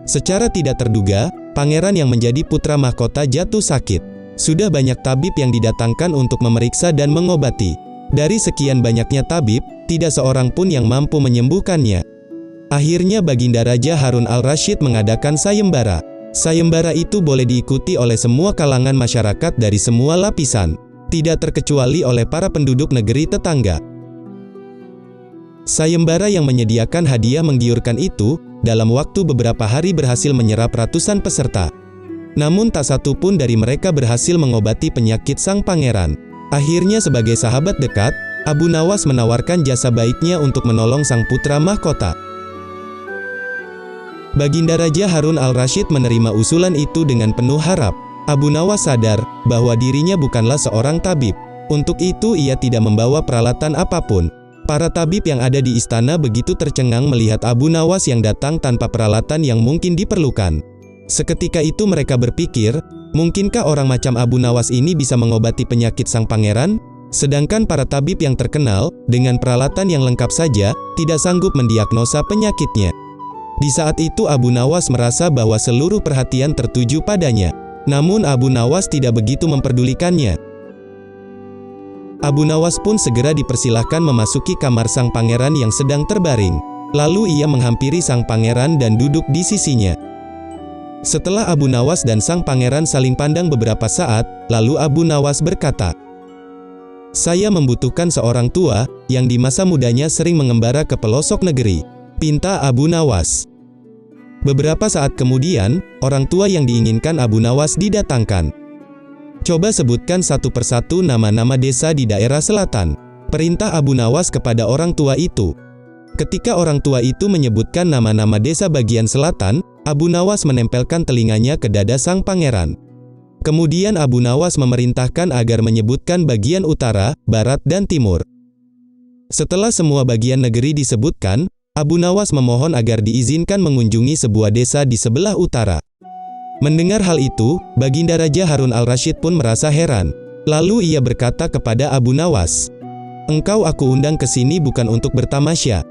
Secara tidak terduga, pangeran yang menjadi putra mahkota jatuh sakit. Sudah banyak tabib yang didatangkan untuk memeriksa dan mengobati. Dari sekian banyaknya tabib, tidak seorang pun yang mampu menyembuhkannya. Akhirnya Baginda Raja Harun al-Rasyid mengadakan sayembara. Sayembara itu boleh diikuti oleh semua kalangan masyarakat dari semua lapisan, tidak terkecuali oleh para penduduk negeri tetangga. Sayembara yang menyediakan hadiah menggiurkan itu, dalam waktu beberapa hari berhasil menyerap ratusan peserta. Namun tak satu pun dari mereka berhasil mengobati penyakit sang pangeran. Akhirnya sebagai sahabat dekat, Abu Nawas menawarkan jasa baiknya untuk menolong sang putra mahkota. Baginda Raja Harun al-Rasyid menerima usulan itu dengan penuh harap. Abu Nawas sadar bahwa dirinya bukanlah seorang tabib. Untuk itu ia tidak membawa peralatan apapun. Para tabib yang ada di istana begitu tercengang melihat Abu Nawas yang datang tanpa peralatan yang mungkin diperlukan. Seketika itu mereka berpikir, mungkinkah orang macam Abu Nawas ini bisa mengobati penyakit sang pangeran? Sedangkan para tabib yang terkenal, dengan peralatan yang lengkap saja, tidak sanggup mendiagnosa penyakitnya. Di saat itu Abu Nawas merasa bahwa seluruh perhatian tertuju padanya. Namun Abu Nawas tidak begitu memperdulikannya. Abu Nawas pun segera dipersilahkan memasuki kamar sang pangeran yang sedang terbaring. Lalu ia menghampiri sang pangeran dan duduk di sisinya. Setelah Abu Nawas dan sang pangeran saling pandang beberapa saat, lalu Abu Nawas berkata, "Saya membutuhkan seorang tua, yang di masa mudanya sering mengembara ke pelosok negeri," pinta Abu Nawas. Beberapa saat kemudian, orang tua yang diinginkan Abu Nawas didatangkan. "Coba sebutkan satu persatu nama-nama desa di daerah selatan," perintah Abu Nawas kepada orang tua itu. Ketika orang tua itu menyebutkan nama-nama desa bagian selatan, Abu Nawas menempelkan telinganya ke dada sang pangeran. Kemudian Abu Nawas memerintahkan agar menyebutkan bagian utara, barat dan timur. Setelah semua bagian negeri disebutkan, Abu Nawas memohon agar diizinkan mengunjungi sebuah desa di sebelah utara. Mendengar hal itu, Baginda Raja Harun al-Rasyid pun merasa heran. Lalu ia berkata kepada Abu Nawas, "Engkau aku undang ke sini bukan untuk bertamasya."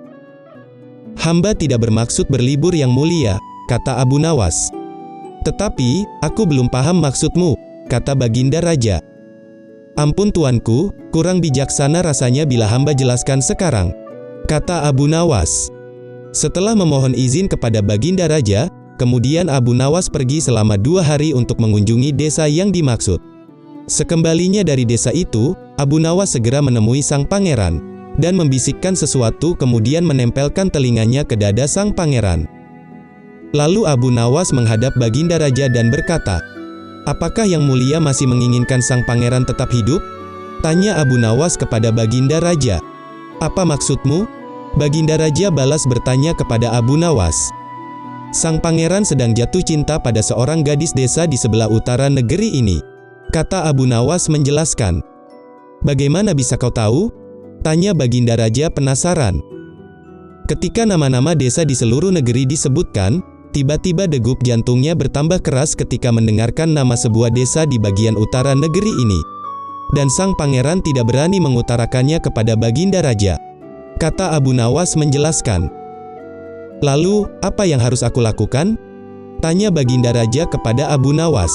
"Hamba tidak bermaksud berlibur yang mulia," kata Abu Nawas. "Tetapi, aku belum paham maksudmu," kata Baginda Raja. "Ampun tuanku, kurang bijaksana rasanya bila hamba jelaskan sekarang," kata Abu Nawas. Setelah memohon izin kepada Baginda Raja, kemudian Abu Nawas pergi selama 2 hari untuk mengunjungi desa yang dimaksud. Sekembalinya dari desa itu, Abu Nawas segera menemui sang pangeran, dan membisikkan sesuatu kemudian menempelkan telinganya ke dada sang pangeran. Lalu Abu Nawas menghadap Baginda Raja dan berkata, "Apakah yang mulia masih menginginkan sang pangeran tetap hidup?" Tanya Abu Nawas kepada Baginda Raja. "Apa maksudmu?" Baginda Raja balas bertanya kepada Abu Nawas. "Sang pangeran sedang jatuh cinta pada seorang gadis desa di sebelah utara negeri ini," kata Abu Nawas menjelaskan. "Bagaimana bisa kau tahu?" tanya Baginda Raja penasaran. Ketika nama-nama desa di seluruh negeri disebutkan, tiba-tiba degup jantungnya bertambah keras ketika mendengarkan nama sebuah desa di bagian utara negeri ini. Dan sang pangeran tidak berani mengutarakannya kepada Baginda Raja. Kata Abu Nawas menjelaskan. "Lalu, apa yang harus aku lakukan?" tanya Baginda Raja kepada Abu Nawas.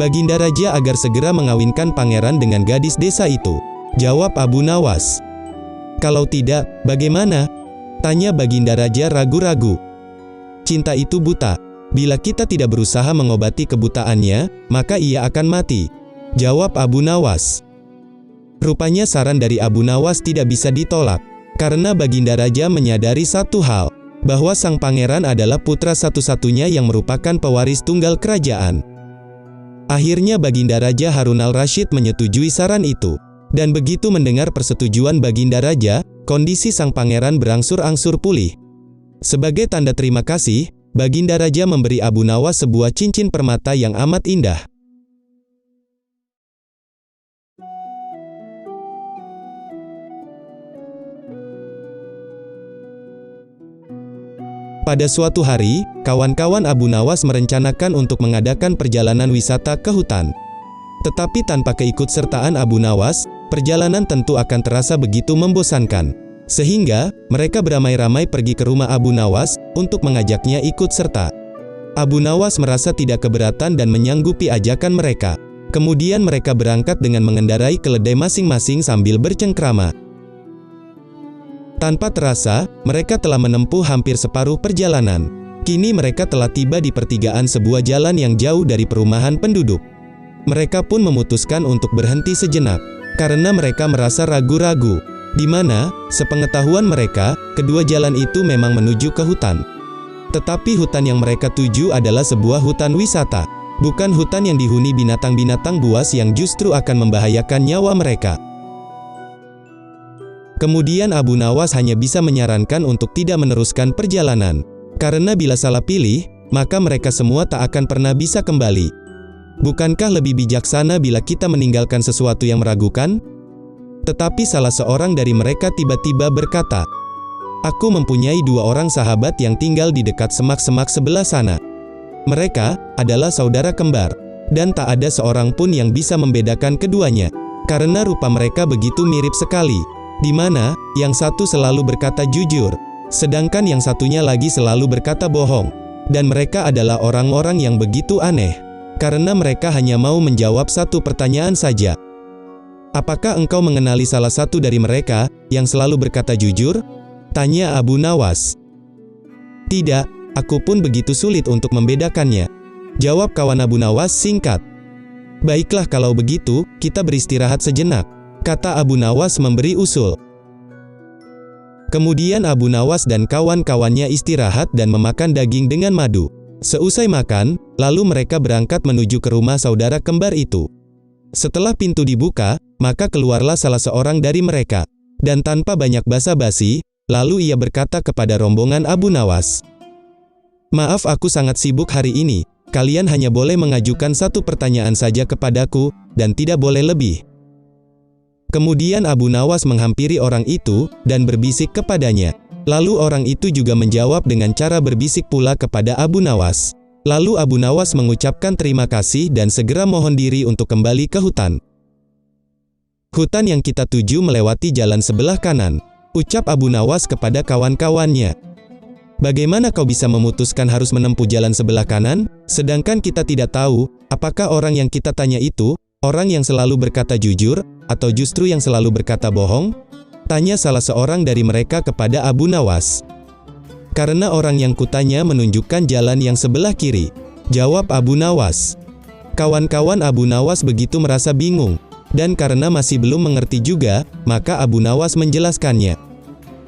"Baginda Raja agar segera mengawinkan pangeran dengan gadis desa itu," jawab Abu Nawas. "Kalau tidak, bagaimana?" tanya Baginda Raja ragu-ragu. "Cinta itu buta. Bila kita tidak berusaha mengobati kebutaannya, maka ia akan mati," jawab Abu Nawas. Rupanya saran dari Abu Nawas tidak bisa ditolak, karena Baginda Raja menyadari satu hal, bahwa sang pangeran adalah putra satu-satunya yang merupakan pewaris tunggal kerajaan. Akhirnya Baginda Raja Harun al-Rasyid menyetujui saran itu, dan begitu mendengar persetujuan Baginda Raja, kondisi sang pangeran berangsur-angsur pulih. Sebagai tanda terima kasih, Baginda Raja memberi Abu Nawas sebuah cincin permata yang amat indah. Pada suatu hari, kawan-kawan Abu Nawas merencanakan untuk mengadakan perjalanan wisata ke hutan. Tetapi tanpa keikutsertaan Abu Nawas, perjalanan tentu akan terasa begitu membosankan. Sehingga, mereka beramai-ramai pergi ke rumah Abu Nawas, untuk mengajaknya ikut serta. Abu Nawas merasa tidak keberatan dan menyanggupi ajakan mereka. Kemudian mereka berangkat dengan mengendarai keledai masing-masing sambil bercengkrama. Tanpa terasa, mereka telah menempuh hampir separuh perjalanan. Kini mereka telah tiba di pertigaan sebuah jalan yang jauh dari perumahan penduduk. Mereka pun memutuskan untuk berhenti sejenak, karena mereka merasa ragu-ragu, di mana, sepengetahuan mereka, kedua jalan itu memang menuju ke hutan. Tetapi hutan yang mereka tuju adalah sebuah hutan wisata, bukan hutan yang dihuni binatang-binatang buas yang justru akan membahayakan nyawa mereka. Kemudian Abu Nawas hanya bisa menyarankan untuk tidak meneruskan perjalanan, karena bila salah pilih, maka mereka semua tak akan pernah bisa kembali. Bukankah lebih bijaksana bila kita meninggalkan sesuatu yang meragukan? Tetapi salah seorang dari mereka tiba-tiba berkata, "Aku mempunyai 2 orang sahabat yang tinggal di dekat semak-semak sebelah sana. Mereka adalah saudara kembar, dan tak ada seorang pun yang bisa membedakan keduanya, karena rupa mereka begitu mirip sekali. Di mana, yang satu selalu berkata jujur, sedangkan yang satunya lagi selalu berkata bohong. Dan mereka adalah orang-orang yang begitu aneh, karena mereka hanya mau menjawab satu pertanyaan saja. Apakah engkau mengenali salah satu dari mereka, yang selalu berkata jujur?" tanya Abu Nawas. "Tidak, aku pun begitu sulit untuk membedakannya," jawab kawan Abu Nawas singkat. "Baiklah kalau begitu, kita beristirahat sejenak," kata Abu Nawas memberi usul. Kemudian Abu Nawas dan kawan-kawannya istirahat dan memakan daging dengan madu. Seusai makan, lalu mereka berangkat menuju ke rumah saudara kembar itu. Setelah pintu dibuka, maka keluarlah salah seorang dari mereka. Dan tanpa banyak basa-basi, lalu ia berkata kepada rombongan Abu Nawas, "Maaf, aku sangat sibuk hari ini. Kalian hanya boleh mengajukan satu pertanyaan saja kepadaku, dan tidak boleh lebih." Kemudian Abu Nawas menghampiri orang itu, dan berbisik kepadanya. Lalu orang itu juga menjawab dengan cara berbisik pula kepada Abu Nawas. Lalu Abu Nawas mengucapkan terima kasih dan segera mohon diri untuk kembali ke hutan. Hutan yang kita tuju melewati jalan sebelah kanan, ucap Abu Nawas kepada kawan-kawannya. Bagaimana kau bisa memutuskan harus menempuh jalan sebelah kanan, sedangkan kita tidak tahu, apakah orang yang kita tanya itu, orang yang selalu berkata jujur, atau justru yang selalu berkata bohong? Tanya salah seorang dari mereka kepada Abu Nawas. Karena orang yang kutanya menunjukkan jalan yang sebelah kiri, jawab Abu Nawas. Kawan-kawan Abu Nawas begitu merasa bingung, dan karena masih belum mengerti juga, maka Abu Nawas menjelaskannya.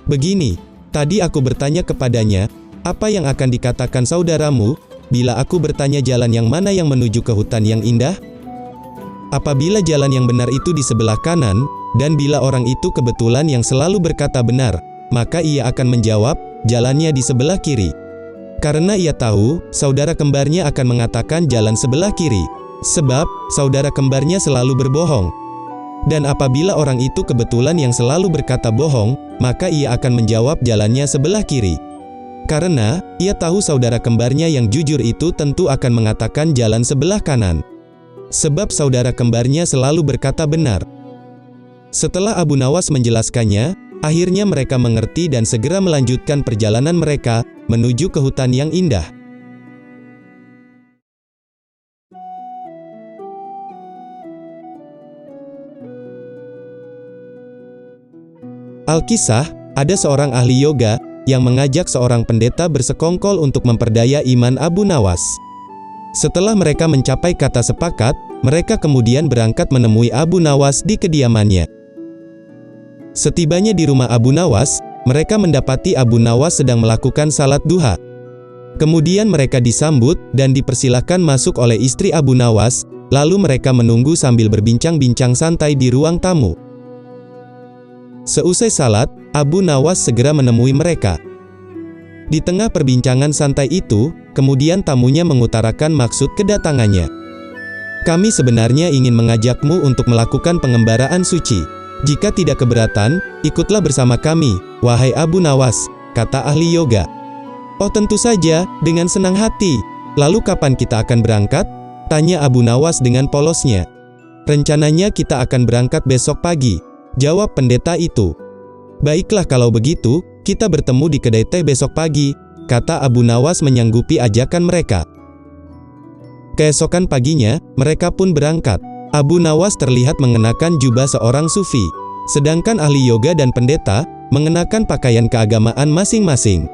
Begini, tadi aku bertanya kepadanya, apa yang akan dikatakan saudaramu, bila aku bertanya jalan yang mana yang menuju ke hutan yang indah? Apabila jalan yang benar itu di sebelah kanan, dan bila orang itu kebetulan yang selalu berkata benar, maka ia akan menjawab, jalannya di sebelah kiri. Karena ia tahu, saudara kembarnya akan mengatakan jalan sebelah kiri. Sebab, saudara kembarnya selalu berbohong. Dan apabila orang itu kebetulan yang selalu berkata bohong, maka ia akan menjawab jalannya sebelah kiri. Karena, ia tahu saudara kembarnya yang jujur itu tentu akan mengatakan jalan sebelah kanan. Sebab saudara kembarnya selalu berkata benar. Setelah Abu Nawas menjelaskannya, akhirnya mereka mengerti dan segera melanjutkan perjalanan mereka, menuju ke hutan yang indah. Alkisah, ada seorang ahli yoga, yang mengajak seorang pendeta bersekongkol untuk memperdaya iman Abu Nawas. Setelah mereka mencapai kata sepakat, mereka kemudian berangkat menemui Abu Nawas di kediamannya. Setibanya di rumah Abu Nawas, mereka mendapati Abu Nawas sedang melakukan salat duha. Kemudian mereka disambut dan dipersilahkan masuk oleh istri Abu Nawas, lalu mereka menunggu sambil berbincang-bincang santai di ruang tamu. Seusai salat, Abu Nawas segera menemui mereka. Di tengah perbincangan santai itu, kemudian tamunya mengutarakan maksud kedatangannya. Kami sebenarnya ingin mengajakmu untuk melakukan pengembaraan suci. Jika tidak keberatan, ikutlah bersama kami, wahai Abu Nawas, kata ahli yoga. Oh tentu saja, dengan senang hati. Lalu kapan kita akan berangkat? Tanya Abu Nawas dengan polosnya. Rencananya kita akan berangkat besok pagi, jawab pendeta itu. Baiklah kalau begitu, kita bertemu di kedai teh besok pagi, kata Abu Nawas menyanggupi ajakan mereka. Keesokan paginya, mereka pun berangkat. Abu Nawas terlihat mengenakan jubah seorang sufi, sedangkan ahli yoga dan pendeta mengenakan pakaian keagamaan masing-masing.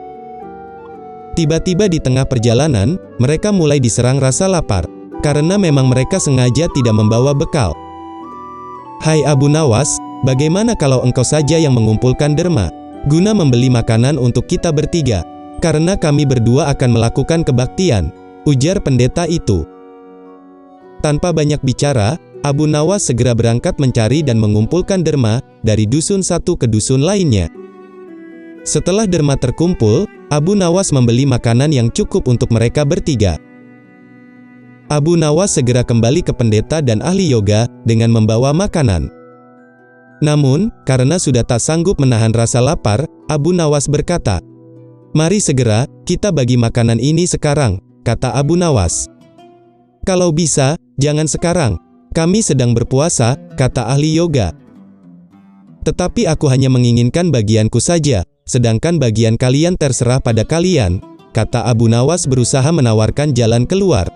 Tiba-tiba di tengah perjalanan, mereka mulai diserang rasa lapar, karena memang mereka sengaja tidak membawa bekal. Hai Abu Nawas, bagaimana kalau engkau saja yang mengumpulkan derma, guna membeli makanan untuk kita bertiga, karena kami berdua akan melakukan kebaktian, ujar pendeta itu. Tanpa banyak bicara, Abu Nawas segera berangkat mencari dan mengumpulkan derma dari dusun satu ke dusun lainnya. Setelah derma terkumpul, Abu Nawas membeli makanan yang cukup untuk mereka bertiga. Abu Nawas segera kembali ke pendeta dan ahli yoga dengan membawa makanan. Namun, karena sudah tak sanggup menahan rasa lapar, Abu Nawas berkata, "Mari segera, kita bagi makanan ini sekarang," kata Abu Nawas. "Kalau bisa, jangan sekarang. Kami sedang berpuasa," kata ahli yoga. "Tetapi aku hanya menginginkan bagianku saja, sedangkan bagian kalian terserah pada kalian," kata Abu Nawas berusaha menawarkan jalan keluar.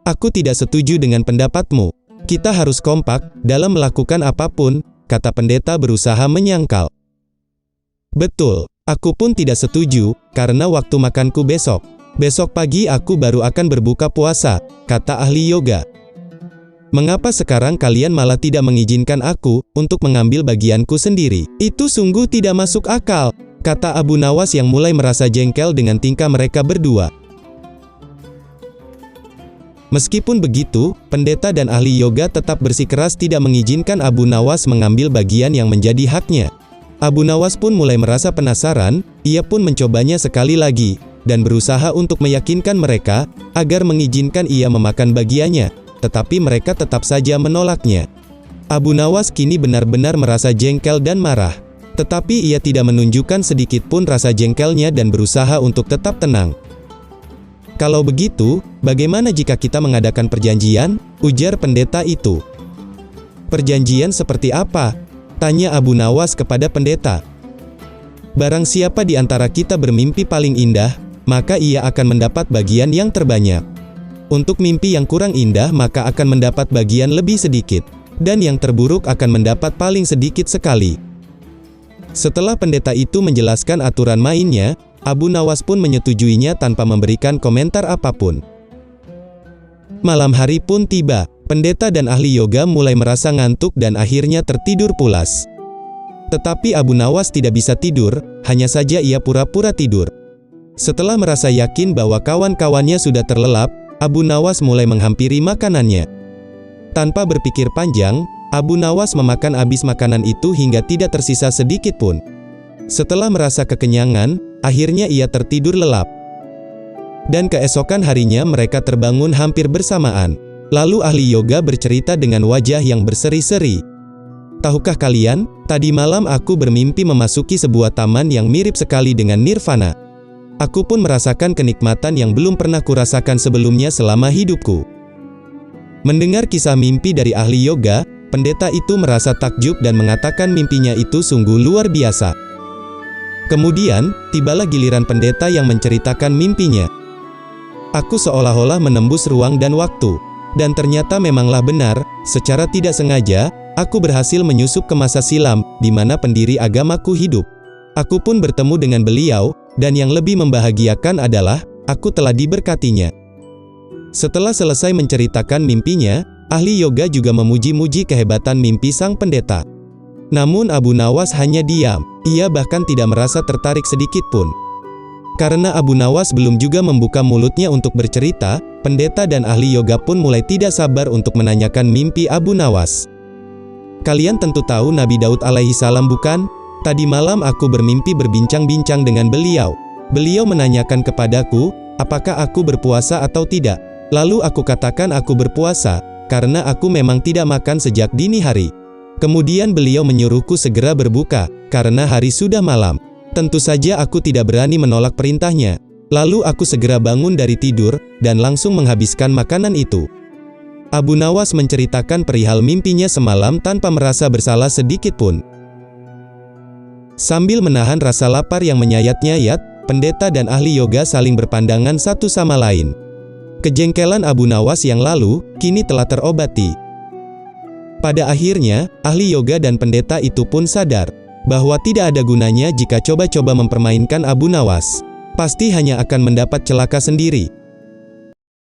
"Aku tidak setuju dengan pendapatmu. Kita harus kompak dalam melakukan apapun," kata pendeta berusaha menyangkal. "Betul, aku pun tidak setuju, karena waktu makanku besok. Besok pagi aku baru akan berbuka puasa," kata ahli yoga. "Mengapa sekarang kalian malah tidak mengizinkan aku untuk mengambil bagianku sendiri? Itu sungguh tidak masuk akal," kata Abu Nawas yang mulai merasa jengkel dengan tingkah mereka berdua. Meskipun begitu, pendeta dan ahli yoga tetap bersikeras tidak mengizinkan Abu Nawas mengambil bagian yang menjadi haknya. Abu Nawas pun mulai merasa penasaran, ia pun mencobanya sekali lagi, dan berusaha untuk meyakinkan mereka agar mengizinkan ia memakan bagiannya, tetapi mereka tetap saja menolaknya. Abu Nawas kini benar-benar merasa jengkel dan marah. Tetapi ia tidak menunjukkan sedikit pun rasa jengkelnya dan berusaha untuk tetap tenang. "Kalau begitu, bagaimana jika kita mengadakan perjanjian?" ujar pendeta itu. "Perjanjian seperti apa?" tanya Abu Nawas kepada pendeta. "Barang siapa di antara kita bermimpi paling indah, maka ia akan mendapat bagian yang terbanyak. Untuk mimpi yang kurang indah maka akan mendapat bagian lebih sedikit. Dan yang terburuk akan mendapat paling sedikit sekali." Setelah pendeta itu menjelaskan aturan mainnya, Abu Nawas pun menyetujuinya tanpa memberikan komentar apapun. Malam hari pun tiba, pendeta dan ahli yoga mulai merasa ngantuk dan akhirnya tertidur pulas. Tetapi Abu Nawas tidak bisa tidur, hanya saja ia pura-pura tidur. Setelah merasa yakin bahwa kawan-kawannya sudah terlelap, Abu Nawas mulai menghampiri makanannya. Tanpa berpikir panjang, Abu Nawas memakan habis makanan itu hingga tidak tersisa sedikit pun. Setelah merasa kekenyangan, akhirnya ia tertidur lelap. Dan keesokan harinya mereka terbangun hampir bersamaan. Lalu ahli yoga bercerita dengan wajah yang berseri-seri. "Tahukah kalian, tadi malam aku bermimpi memasuki sebuah taman yang mirip sekali dengan nirvana. Aku pun merasakan kenikmatan yang belum pernah kurasakan sebelumnya selama hidupku." Mendengar kisah mimpi dari ahli yoga, pendeta itu merasa takjub dan mengatakan mimpinya itu sungguh luar biasa. Kemudian, tibalah giliran pendeta yang menceritakan mimpinya. "Aku seolah-olah menembus ruang dan waktu. Dan ternyata memanglah benar, secara tidak sengaja, aku berhasil menyusup ke masa silam, di mana pendiri agamaku hidup. Aku pun bertemu dengan beliau, dan yang lebih membahagiakan adalah, aku telah diberkatinya." Setelah selesai menceritakan mimpinya, ahli yoga juga memuji-muji kehebatan mimpi sang pendeta. Namun Abu Nawas hanya diam, ia bahkan tidak merasa tertarik sedikit pun. Karena Abu Nawas belum juga membuka mulutnya untuk bercerita, pendeta dan ahli yoga pun mulai tidak sabar untuk menanyakan mimpi Abu Nawas. "Kalian tentu tahu Nabi Daud alaihi salam bukan? Tadi malam aku bermimpi berbincang-bincang dengan beliau. Beliau menanyakan kepadaku, apakah aku berpuasa atau tidak. Lalu aku katakan aku berpuasa, karena aku memang tidak makan sejak dini hari. Kemudian beliau menyuruhku segera berbuka, karena hari sudah malam. Tentu saja aku tidak berani menolak perintahnya. Lalu aku segera bangun dari tidur, dan langsung menghabiskan makanan itu." Abu Nawas menceritakan perihal mimpinya semalam tanpa merasa bersalah sedikit pun. Sambil menahan rasa lapar yang menyayat-nyayat, pendeta dan ahli yoga saling berpandangan satu sama lain. Kejengkelan Abu Nawas yang lalu, kini telah terobati. Pada akhirnya, ahli yoga dan pendeta itu pun sadar bahwa tidak ada gunanya jika coba-coba mempermainkan Abu Nawas. Pasti hanya akan mendapat celaka sendiri.